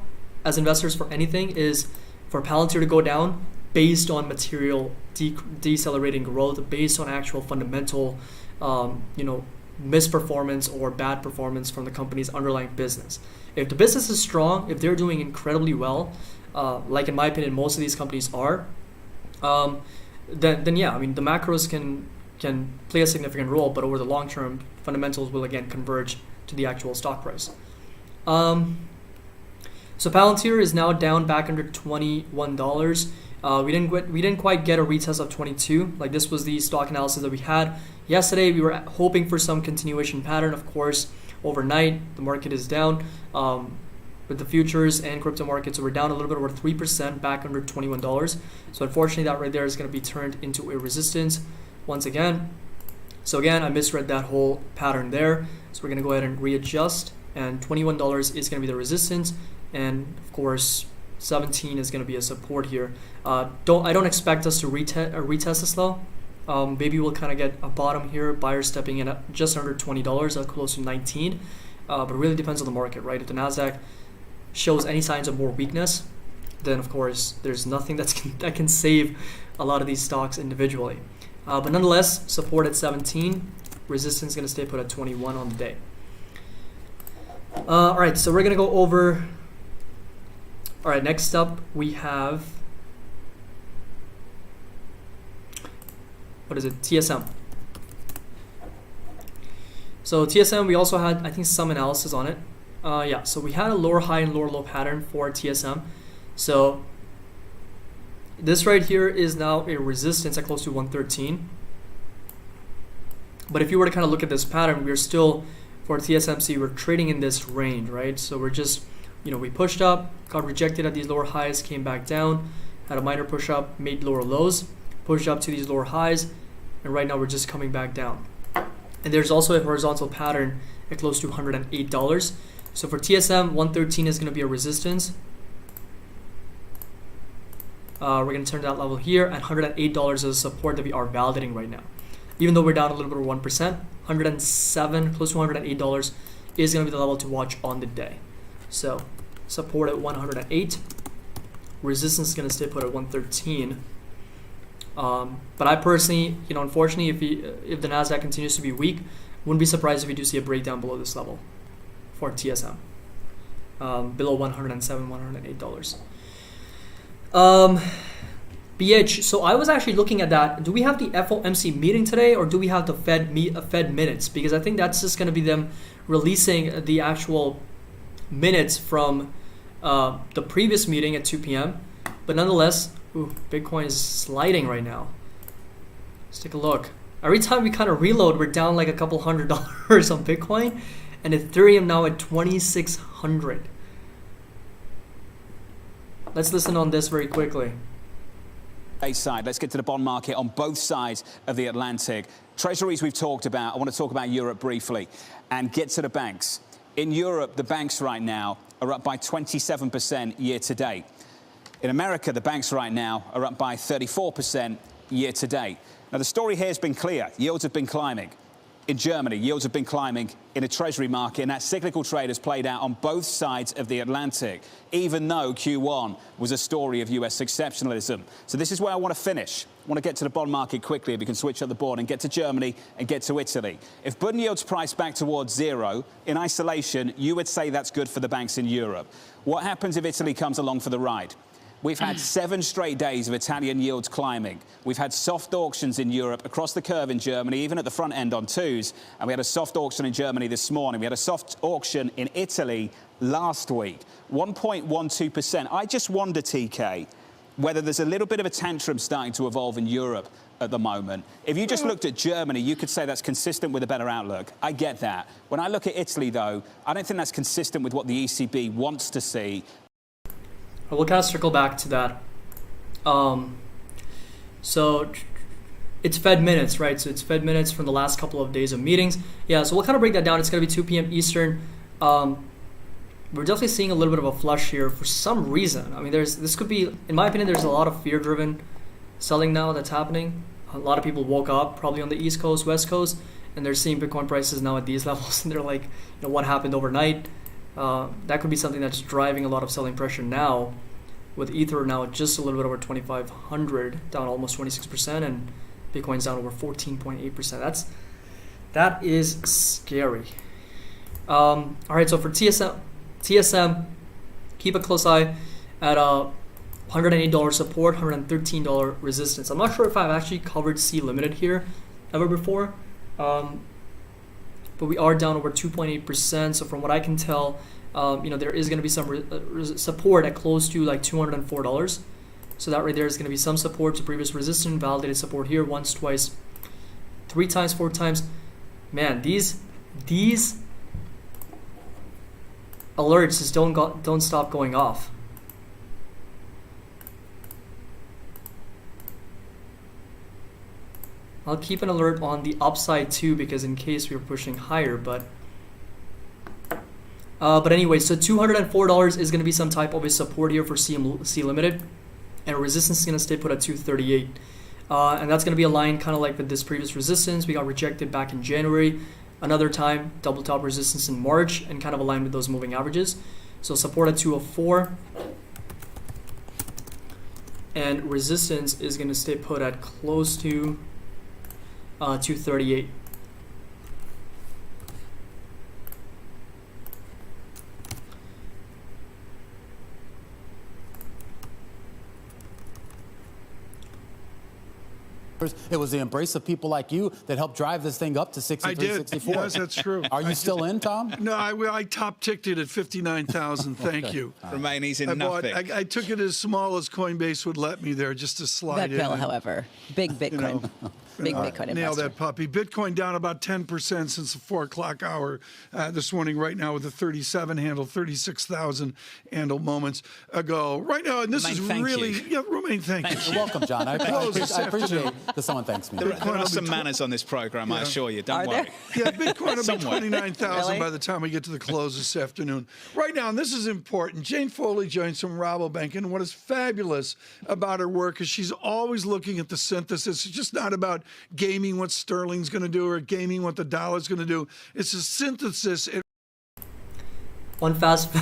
as investors for anything is for Palantir to go down based on material decelerating growth, based on actual fundamental misperformance or bad performance from the company's underlying business. If the business is strong, if they're doing incredibly well, like in my opinion most of these companies are, then yeah, I mean the macros can play a significant role, but over the long term fundamentals will again converge to the actual stock price. So Palantir is now down back under $21. We didn't quite get a retest of 22. Like, this was the stock analysis that we had yesterday. We were hoping for some continuation pattern. Of course, overnight the market is down with the futures and crypto markets. So we're down a little bit over 3%, back under $21. So unfortunately, that right there is going to be turned into a resistance once again. So again, I misread that whole pattern there. So we're going to go ahead and readjust, and $21 is going to be the resistance, and of course 17 is going to be a support here. I don't expect us to retest this low. Maybe we'll kind of get a bottom here, buyers stepping in at just under $20, close to 19. But it really depends on the market, right? If the Nasdaq shows any signs of more weakness, then of course there's nothing that can save a lot of these stocks individually. But nonetheless, support at 17, resistance is going to stay put at 21 on the day. All right, so we're going to go over. All right, next up we have, what is it? TSM. So TSM, we also had, I think, some analysis on it. Yeah, so we had a lower high and lower low pattern for TSM. So this right here is now a resistance at close to 113. But if you were to kind of look at this pattern, we're still, for TSMC, we're trading in this range, right? So we're just, we pushed up, got rejected at these lower highs, came back down, had a minor push up, made lower lows, pushed up to these lower highs, and right now we're just coming back down. And there's also a horizontal pattern at close to $108. So for TSM, 113 is going to be a resistance. We're going to turn that level here at $108 as a support that we are validating right now. even though we're down a little bit of 1%, 107, close to $108 is going to be the level to watch on the day. So support at 108, resistance is going to stay put at 113. But I personally, unfortunately, if the Nasdaq continues to be weak, wouldn't be surprised if we do see a breakdown below this level for TSM, below 107, $108. BH. So I was actually looking at that. Do we have the FOMC meeting today, or do we have the Fed minutes? Because I think that's just going to be them releasing the actual minutes from the previous meeting at 2 p.m. But nonetheless, Bitcoin is sliding right now. Let's take a look. Every time we kind of reload, we're down like a couple $100 on Bitcoin, and Ethereum now at 2,600. Let's listen on this very quickly. Side. Let's get to the bond market on both sides of the Atlantic. Treasuries we've talked about. I want to talk about Europe briefly and get to the banks. In Europe, the banks right now are up by 27% year to date. In America, the banks right now are up by 34% year to date. Now, the story here has been clear. Yields have been climbing. In Germany, yields have been climbing in a treasury market, and that cyclical trade has played out on both sides of the Atlantic, even though Q1 was a story of US exceptionalism. So this is where I want to finish. I want to get to the bond market quickly, if we can switch up the board and get to Germany and get to Italy. If bond yields price back towards zero, in isolation, you would say that's good for the banks in Europe. What happens if Italy comes along for the ride? We've had 7 straight days of Italian yields climbing. We've had soft auctions in Europe, across the curve in Germany, even at the front end on twos. And we had a soft auction in Germany this morning. We had a soft auction in Italy last week, 1.12%. I just wonder, TK, whether there's a little bit of a tantrum starting to evolve in Europe at the moment. If you just looked at Germany, you could say that's consistent with a better outlook. I get that. When I look at Italy, though, I don't think that's consistent with what the ECB wants to see. We'll kind of circle back to that. So it's Fed minutes, right? So it's Fed minutes from the last couple of days of meetings. Yeah, so we'll kind of break that down. It's going to be 2 p.m. Eastern. We're definitely seeing a little bit of a flush here for some reason. I mean, this could be, in my opinion, there's a lot of fear-driven selling now that's happening. A lot of people woke up probably on the East Coast, West Coast, and they're seeing Bitcoin prices now at these levels, and they're like, what happened overnight? That could be something that's driving a lot of selling pressure now, with Ether now just a little bit over 2,500, down almost 26%, and Bitcoin's down over 14.8%. That is scary. All right, so for TSM, keep a close eye at $108 support, $113 resistance. I'm not sure if I've actually covered C Limited here ever before. But we are down over 2.8%. So from what I can tell, there is going to be some support at close to like $204. So that right there is going to be some support to previous resistance, validated support here once, twice, 3 times, 4 times. Man, these alerts just don't stop going off. I'll keep an alert on the upside too, because in case we were pushing higher, but anyway, so $204 is going to be some type of a support here for C Limited, and resistance is going to stay put at 238, and that's going to be aligned kind of like with this previous resistance. We got rejected back in January, another time double top resistance in March, and kind of aligned with those moving averages. So support at 204, and resistance is going to stay put at close to 238. It was the embrace of people like you that helped drive this thing up to 63, I did. 64. Yes, that's true. Are you still in, Tom? No, I top ticked it at 59,000. Thank you. Remaini's in nothing. I took it as small as Coinbase would let me there, just to slide in. That bill, however, big Bitcoin. Big Bitcoin Nail investor. that puppy. Bitcoin down about 10% since the 4 o'clock hour this morning, right now with a 37 handle, 36,000 handle moments ago. Right now, and this Romain, is thank really, you. yeah, Romain, thank you. You're welcome, John. I appreciate that someone thanks me. There are some manners on this program, I assure you. Don't Are worry. there? Yeah, Bitcoin will be Somewhere. 29,000 Really? by the time we get to the close this afternoon. Right now, and this is important, Jane Foley joins from Rabobank, and what is fabulous about her work is she's always looking at the synthesis. It's just not about gaming what sterling's going to do or gaming what the dollar's going to do. It's a synthesis. One fast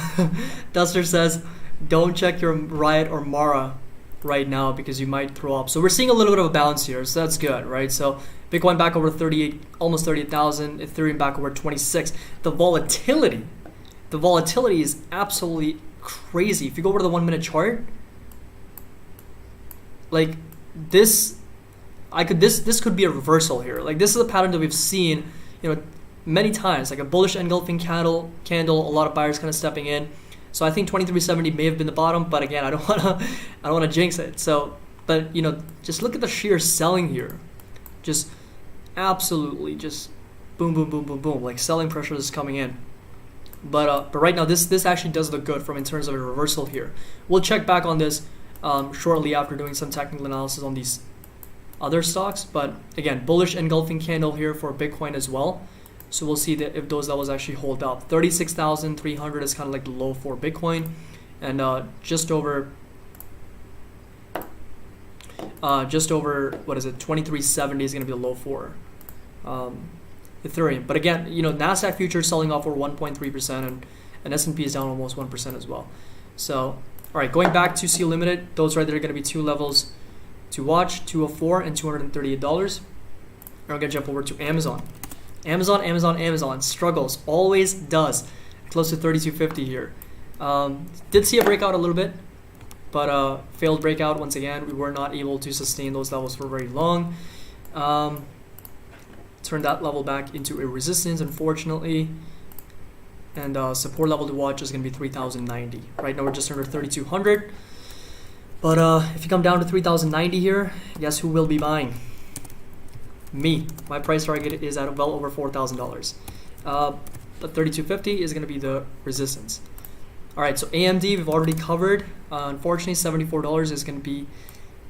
Duster says, don't check your Riot or Mara right now because you might throw up. So we're seeing a little bit of a bounce here, so that's good, right? So Bitcoin back over 38, almost 38,000, Ethereum back over 26. The volatility is absolutely crazy. If you go over to the 1 minute chart, like this could be a reversal here. Like this is a pattern that we've seen, many times, like a bullish engulfing candle, a lot of buyers kind of stepping in. So I think 2370 may have been the bottom, but again, I don't want to jinx it. So, but just look at the sheer selling here. Just absolutely just boom, boom, boom, boom, boom. Like selling pressure is coming in. But right now, this actually does look good in terms of a reversal here. We'll check back on this shortly after doing some technical analysis on these other stocks. But again, bullish engulfing candle here for Bitcoin as well. So we'll see that if those levels actually hold up. 36,300 is kind of like the low for Bitcoin, and just over what is it? 2370 is going to be the low for Ethereum. But again, Nasdaq futures selling off over 1.3%, and S&P is down almost 1% as well. So all right, going back to C Limited, those right there are going to be two levels to watch: 204 and $238. Now we're going to jump over to Amazon. Amazon struggles, always does, close to 3250 here. Did see a breakout a little bit, but failed breakout once again. We were not able to sustain those levels for very long. Turned that level back into a resistance, unfortunately. And support level to watch is going to be 3090. Right now we're just under 3200. But if you come down to 3090 here, guess who will be buying? Me. My price target is at well over $4,000. But 3250 is going to be the resistance. All right, so AMD we've already covered. Unfortunately, $74 is going to be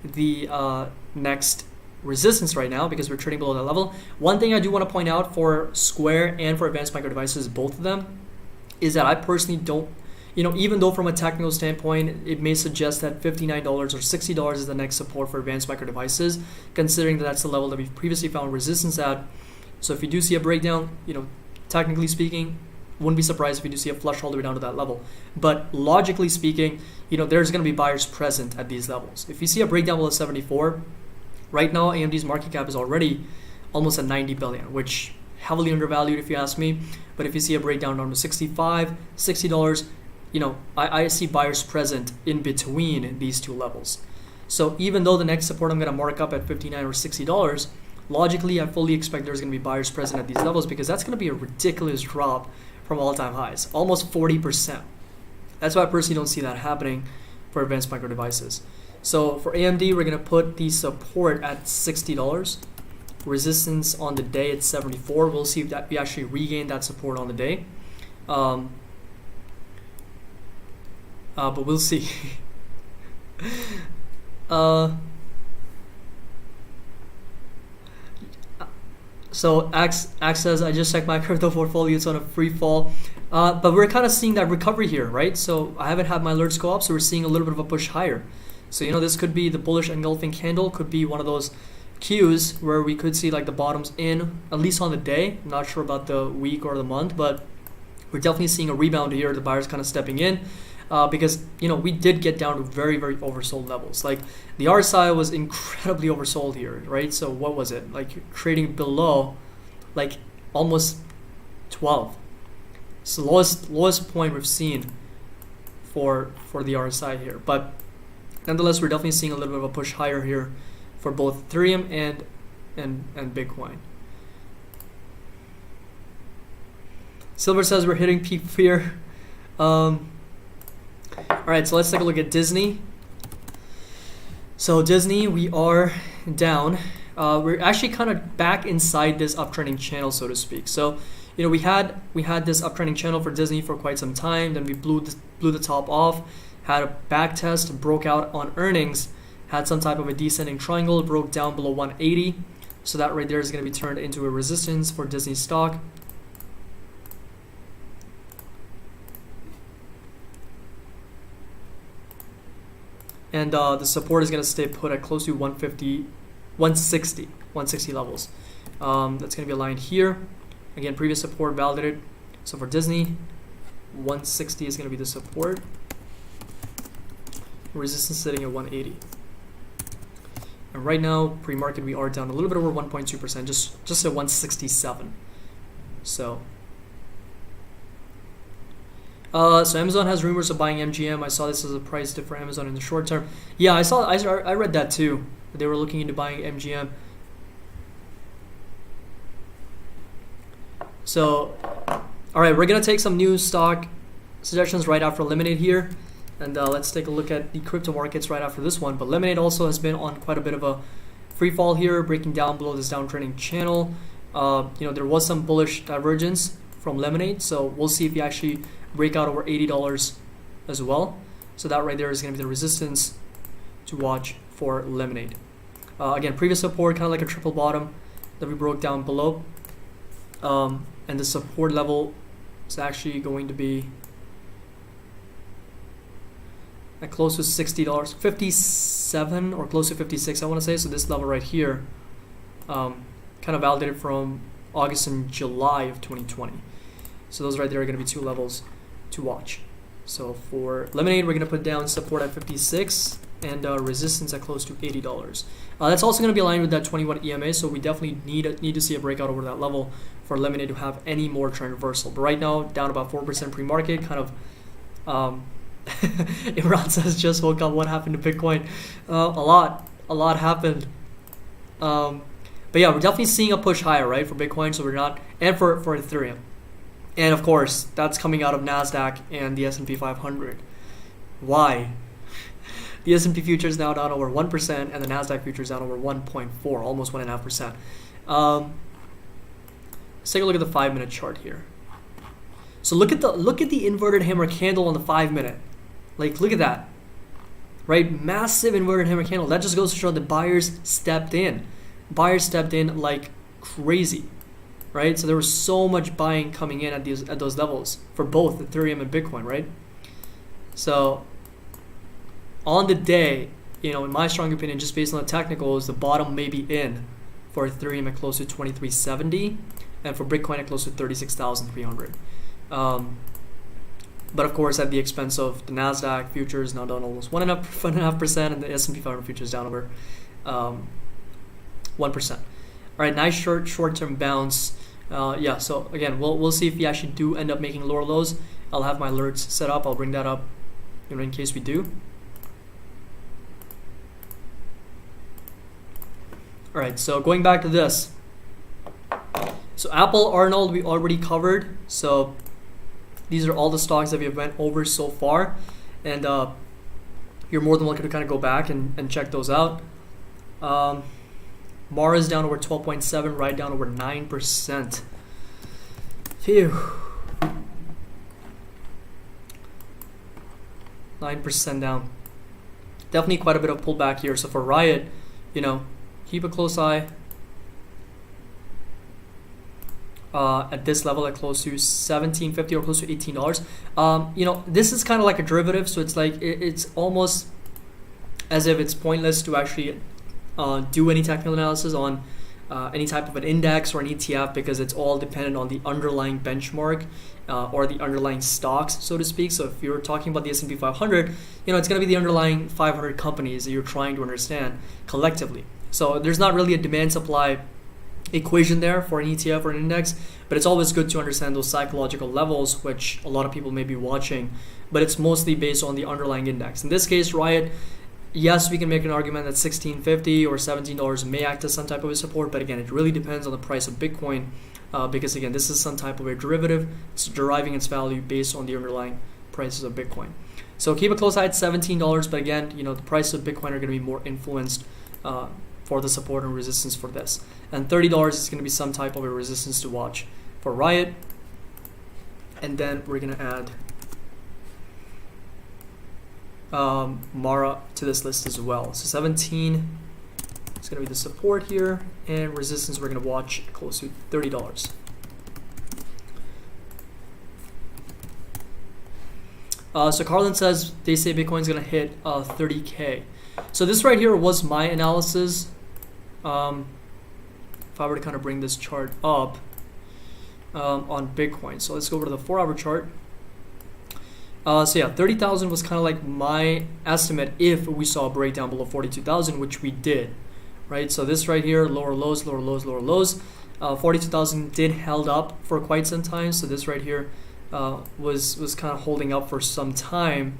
the next resistance right now because we're trading below that level. One thing I do want to point out for Square and for Advanced Micro Devices, both of them, is that I personally don't, even though from a technical standpoint, it may suggest that $59 or $60 is the next support for Advanced Micro Devices, considering that that's the level that we've previously found resistance at. So if you do see a breakdown, technically speaking, wouldn't be surprised if you do see a flush all the way down to that level. But logically speaking, there's going to be buyers present at these levels. If you see a breakdown below 74, right now AMD's market cap is already almost at 90 billion, which heavily undervalued if you ask me. But if you see a breakdown down to 65, $60, I see buyers present in between these two levels. So even though the next support I'm going to mark up at $59 or $60, logically I fully expect there's going to be buyers present at these levels because that's going to be a ridiculous drop from all-time highs, almost 40%. That's why I personally don't see that happening for Advanced Micro Devices. So for AMD, we're going to put the support at $60. Resistance on the day at 74. We'll see if that we actually regain that support on the day. But we'll see. So Axe says, I just checked my crypto portfolio, it's on a free fall. But we're kind of seeing that recovery here, right? So I haven't had my alerts go up, so we're seeing a little bit of a push higher. So this could be the bullish engulfing candle, could be one of those cues where we could see like the bottoms in, at least on the day. I'm not sure about the week or the month, but we're definitely seeing a rebound here, the buyers kind of stepping in. Because we did get down to very, very oversold levels. Like the RSI was incredibly oversold here, right? So what was it? Like trading below like almost 12. It's the lowest point we've seen for the RSI here. But nonetheless, we're definitely seeing a little bit of a push higher here for both Ethereum and Bitcoin. Silver says we're hitting peak fear. All right, so let's take a look at Disney. So Disney, we are down. We're actually kind of back inside this uptrending channel, so to speak. So, we had this uptrending channel for Disney for quite some time. Then we blew the top off, had a back test, broke out on earnings, had some type of a descending triangle, broke down below 180. So that right there is going to be turned into a resistance for Disney stock. And the support is going to stay put at close to 150, 160. 160 levels. That's going to be aligned here. Again, previous support validated. So for Disney, 160 is going to be the support. Resistance sitting at 180. And right now, pre-market, we are down a little bit over 1.2%, just at 167. So Amazon has rumors of buying MGM. I saw this as a price dip for Amazon in the short term. Yeah, I read that too. They were looking into buying MGM. So, all right, we're gonna take some new stock suggestions right after Lemonade here, and let's take a look at the crypto markets right after this one. But Lemonade also has been on quite a bit of a free fall here, breaking down below this downtrending channel. There was some bullish divergence from Lemonade, so we'll see if we actually break out over $80 as well. So that right there is going to be the resistance to watch for Lemonade. Again, previous support, kind of like a triple bottom that we broke down below. And the support level is actually going to be at close to $60, 57 or close to 56, I want to say. So this level right here, kind of validated from August and July of 2020. So those right there are going to be two levels to watch. So for Lemonade, we're going to put down support at 56 and resistance at close to $80. That's also going to be aligned with that 21 EMA, so we definitely need to see a breakout over that level for Lemonade to have any more trend reversal. But right now, down about 4% pre-market, kind of. Imran says, just woke up. What happened to Bitcoin? A lot happened. But yeah, we're definitely seeing a push higher, right, for Bitcoin. So we're not, and for Ethereum. And of course, that's coming out of NASDAQ and the S&P 500. Why? The S&P future is now down over 1%, and the NASDAQ future is down over 1.4, almost 1.5%. Let's take a look at the 5-minute chart here. So look at the inverted hammer candle on the 5-minute. Like, look at that, right? Massive inverted hammer candle. That just goes to show that buyers stepped in. Buyers stepped in like crazy, right? So there was so much buying coming in at those levels for both Ethereum and Bitcoin, right? So on the day, in my strong opinion, just based on the technicals, the bottom may be in for Ethereum at close to 2370, and for Bitcoin at close to 36,300. But of course, at the expense of the NASDAQ futures now down almost 1.5%, and the S&P 500 futures down over 1%. All right, nice short-term bounce. Yeah, so again, we'll see if we actually do end up making lower lows. I'll have my alerts set up. I'll bring that up in case we do. All right, so going back to this. So Apple, Arnold, we already covered. So these are all the stocks that we have went over so far. And you're more than welcome to kind of go back and check those out. Mara is down over 12.7, Riot down over 9%. Phew. 9% down. Definitely quite a bit of pullback here. So for Riot, keep a close eye at this level at close to $17.50 or close to $18. This is kind of like a derivative, so it's like it's almost as if it's pointless to actually do any technical analysis on any type of an index or an ETF, because it's all dependent on the underlying benchmark or the underlying stocks, so to speak. So if you're talking about the S&P 500, it's going to be the underlying 500 companies that you're trying to understand collectively. So there's not really a demand-supply equation there for an ETF or an index, but it's always good to understand those psychological levels, which a lot of people may be watching, but it's mostly based on the underlying index. In this case, Riot, yes, we can make an argument that $16.50 or $17 may act as some type of a support, but again, it really depends on the price of Bitcoin, because again, this is some type of a derivative. It's deriving its value based on the underlying prices of Bitcoin. So keep a close eye at $17, but again, the prices of Bitcoin are going to be more influenced for the support and resistance for this. And $30 is going to be some type of a resistance to watch for Riot. And then we're going to add Mara to this list as well. So 17 is going to be the support here, and resistance we're going to watch close to $30. So Carlin says they say Bitcoin's going to hit 30K. So this right here was my analysis. if I were to kind of bring this chart up on Bitcoin. So let's go over to the 4-hour chart. So yeah, 30,000 was kind of like my estimate if we saw a breakdown below 42,000, which we did, right? So this right here, lower lows, lower lows, lower lows. 42,000 did held up for quite some time. So this right here was kind of holding up for some time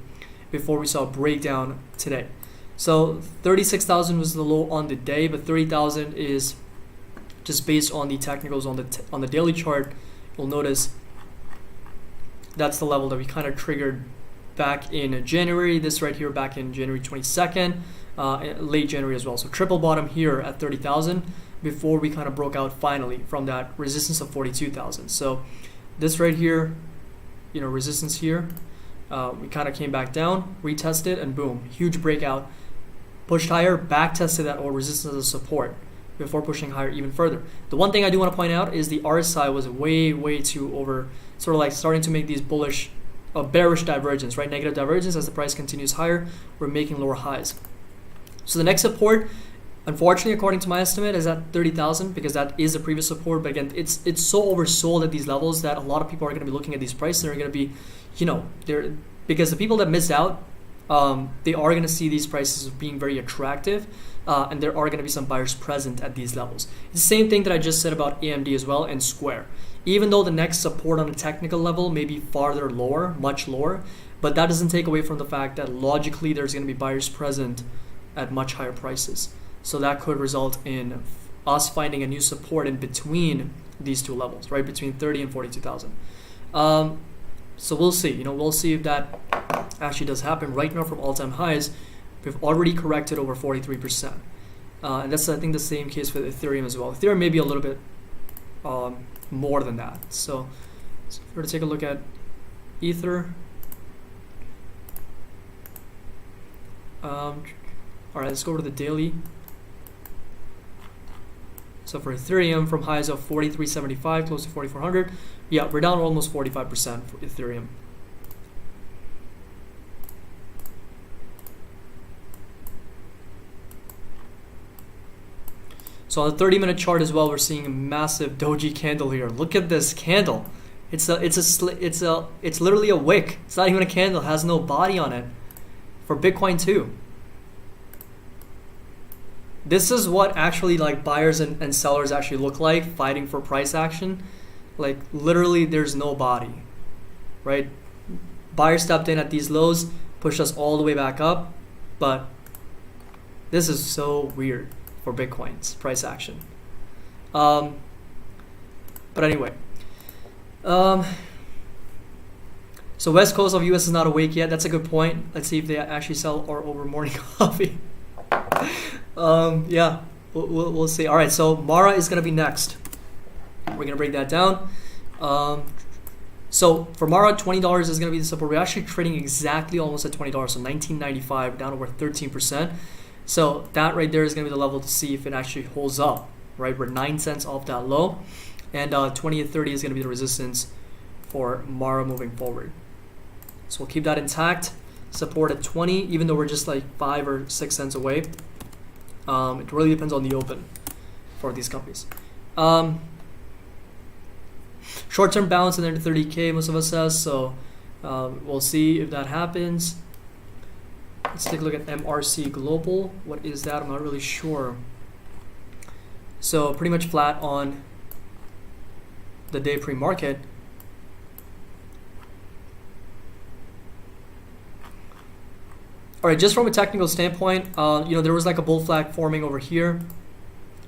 before we saw a breakdown today. So 36,000 was the low on the day, but 30,000 is just based on the technicals on the daily chart. You'll notice that's the level that we kind of triggered back in January. This right here back in January 22nd, late January as well. So triple bottom here at 30,000 before we kind of broke out finally from that resistance of 42,000. So this right here, you know, resistance here, we kind of came back down, retested, and boom, huge breakout, pushed higher, back tested that or resistance as a support before pushing higher even further. The one thing I do want to point out is the RSI was way too over, sort of like starting to make these bullish, bearish divergence, right? Negative divergence as the price continues higher, we're making lower highs. So the next support, unfortunately, according to my estimate, is at 30,000 because that is the previous support. But again, it's so oversold at these levels that a lot of people are going to be looking at these prices. They're going to be, you know, because the people that missed out, they are going to see these prices being very attractive. And there are going to be some buyers present at these levels. It's the same thing that I just said about AMD as well and Square. Even though the next support on a technical level may be farther lower, much lower, but that doesn't take away from the fact that logically there's going to be buyers present at much higher prices. So that could result in us finding a new support in between these two levels, right? Between 30 and 42,000. So we'll see. You know, we'll see if that actually does happen. Right now from all-time highs, we've already corrected over 43%. And that's, I think, the same case for Ethereum as well. Ethereum may be a little bit more than that. So if we were to take a look at Ether. All right, let's go over to the daily. So for Ethereum, from highs of 43.75, close to 4,400, yeah, we're down almost 45% for Ethereum. So on the 30-minute chart as well, we're seeing a massive doji candle here. Look at this candle. It's literally a wick. It's not even a candle. It has no body on it. For Bitcoin too. This is what actually like buyers and sellers actually look like fighting for price action. Like literally there's no body, right? Buyers stepped in at these lows, pushed us all the way back up, but this is so weird for Bitcoin's price action. But anyway, so West Coast of US is not awake yet. That's a good point. Let's see if they actually sell or over morning coffee. Yeah, we'll see. All right, so Mara is going to be next. We're going to break that down. So for Mara, $20 is going to be the support. We're actually trading exactly almost at $20, so $19.95, down over 13%. So that right there is going to be the level to see if it actually holds up, right? We're 9 cents off that low. And 20 and 30 is going to be the resistance for Mara moving forward. So we'll keep that intact. Support at 20, even though we're just like 5 or 6 cents away. It really depends on the open for these companies. Short-term balance in there to 30K, most of us says. So we'll see if that happens. Let's take a look at MRC Global. What is that? I'm not really sure. So pretty much flat on the day pre-market. All right, just from a technical standpoint, there was like a bull flag forming over here.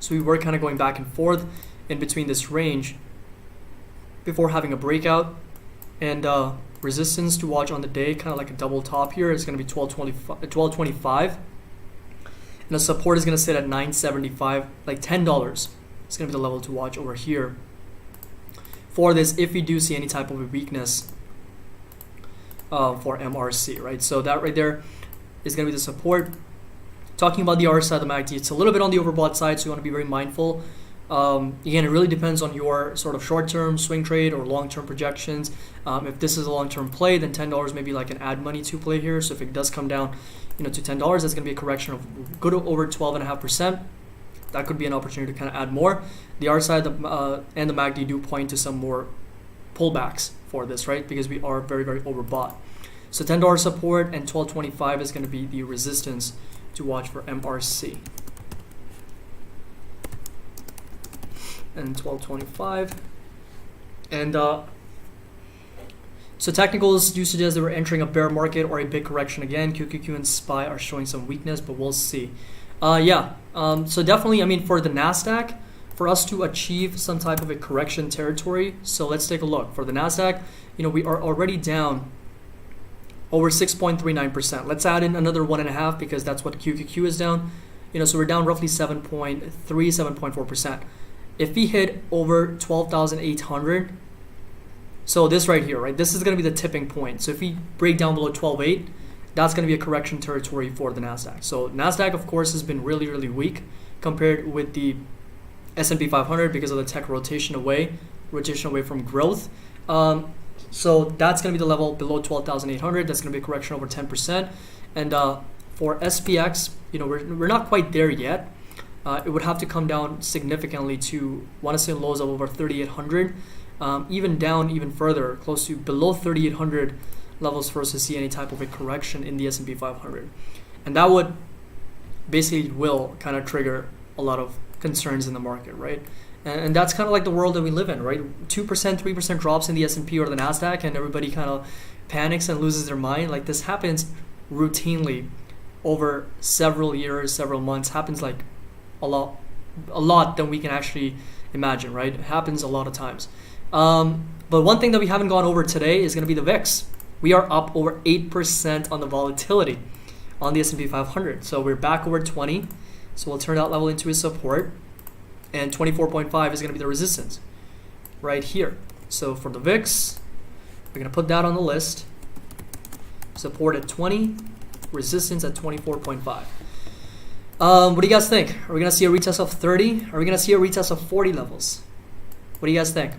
So we were kind of going back and forth in between this range before having a breakout. And resistance to watch on the day, kind of like a double top here, is going to be 12.25. And the support is going to sit at $9.75, like $10. It's going to be the level to watch over here for this if we do see any type of a weakness for MRC, right? So that right there is going to be the support. Talking about the RSI, the MACD, it's a little bit on the overbought side, so you want to be very mindful. Again, it really depends on your sort of short-term swing trade or long-term projections. If this is a long-term play, then $10 may be like an add money to play here. So if it does come down, to $10, that's going to be a correction of good over 12.5%. that could be an opportunity to kind of add more. The RSI and the MACD do point to some more pullbacks for this, right? Because we are very, very overbought. So $10 support and 12.25 is going to be the resistance to watch for MRC. And 12.25. And so technicals do suggest that we're entering a bear market or a big correction again. QQQ and SPY are showing some weakness, but we'll see. So definitely, I mean, for the NASDAQ, for us to achieve some type of a correction territory, so let's take a look. For the NASDAQ, we are already down over 6.39%. Let's add in another 1.5 because that's what QQQ is down. So we're down roughly 7.3, 7.4%. If we hit over 12,800, so this right here, right? This is going to be the tipping point. So if we break down below 12.8, that's going to be a correction territory for the NASDAQ. So NASDAQ, of course, has been really, really weak compared with the S&P 500 because of the tech rotation away from growth. So that's going to be the level below 12,800. That's going to be a correction over 10%. And for SPX, we're not quite there yet. It would have to come down significantly to, want to say, lows of over 3,800. Even down even further, close to below 3,800 levels for us to see any type of a correction in the S&P 500. And that would basically will kind of trigger a lot of concerns in the market, right? And that's kind of like the world that we live in, right? 2%, 3% drops in the S&P or the NASDAQ and everybody kind of panics and loses their mind. Like this happens routinely over several years, several months, happens like a lot than we can actually imagine, right? It happens a lot of times. But one thing that we haven't gone over today is going to be the VIX. We are up over 8% on the volatility on the S&P 500. So we're back over 20. So we'll turn that level into a support. And 24.5 is going to be the resistance right here. So for the VIX, we're going to put that on the list. Support at 20, resistance at 24.5. What do you guys think? Are we going to see a retest of 30? Are we going to see a retest of 40 levels? What do you guys think?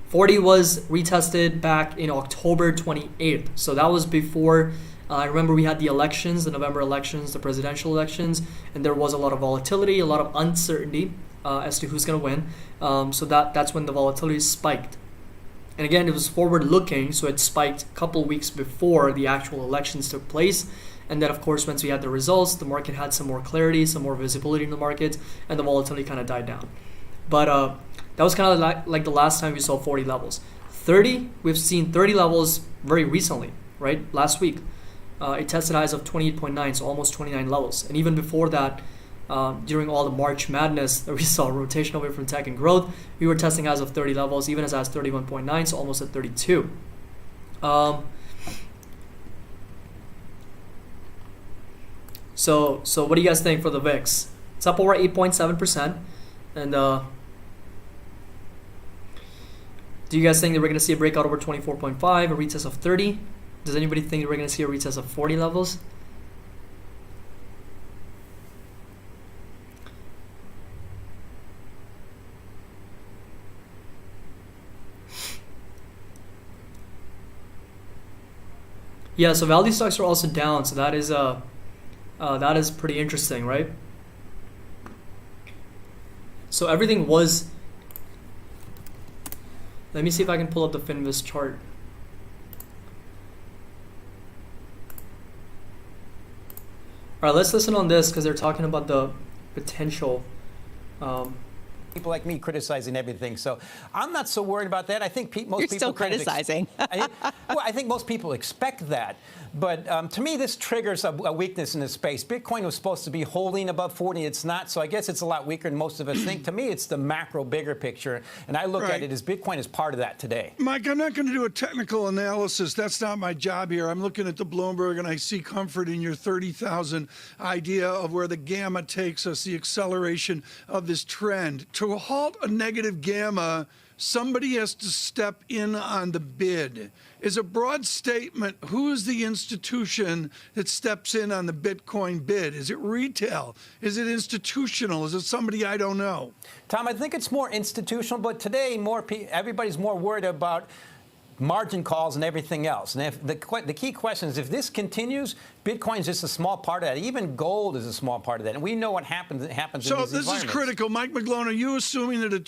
40 was retested back in October 28th. So that was before, I remember we had the elections, the November elections, the presidential elections, and there was a lot of volatility, a lot of uncertainty as to who's going to win. So that's when the volatility spiked. And again, it was forward-looking, so it spiked a couple weeks before the actual elections took place. And then, of course, once we had the results, the market had some more clarity, some more visibility in the market, and the volatility kind of died down. But that was kind of like the last time we saw 40 levels. 30, we've seen 30 levels very recently, right? Last week. It tested highs of 28.9, so almost 29 levels. And even before that, during all the March madness that we saw, rotation away from tech and growth, we were testing highs of 30 levels, even as high as 31.9, so almost at 32. So what do you guys think for the VIX? It's up over 8.7%. And do you guys think that we're going to see a breakout over 24.5, a retest of 30? Does anybody think that we're going to see a retest of 40 levels? Yeah, so value stocks are also down, so that is pretty interesting, right? So everything was. Let me see if I can pull up the Finvis chart. All right, let's listen on this because they're talking about the potential. People like me criticizing everything, so I'm not so worried about that. I think most You're people still criticizing. I think most people expect that, but to me, this triggers a weakness in the space. Bitcoin was supposed to be holding above 40; it's not. So I guess it's a lot weaker than most of us think. To me, it's the macro, bigger picture, and I look at it as Bitcoin is part of that today. Mike, I'm not going to do a technical analysis. That's not my job here. I'm looking at the Bloomberg, and I see comfort in your 30,000 idea of where the gamma takes us, the acceleration of this trend. To halt a negative gamma, somebody has to step in on the bid. Is a broad statement, who is the institution that steps in on the Bitcoin bid? Is it retail? Is it institutional? Is it somebody I don't know? Tom, I think it's more institutional, but today everybody's more worried about margin calls and everything else. And if the key question is, if this continues, Bitcoin is just a small part of that. Even gold is a small part of that. And we know what happens in these So this is environments. critical. Mike McGlone, are you assuming that a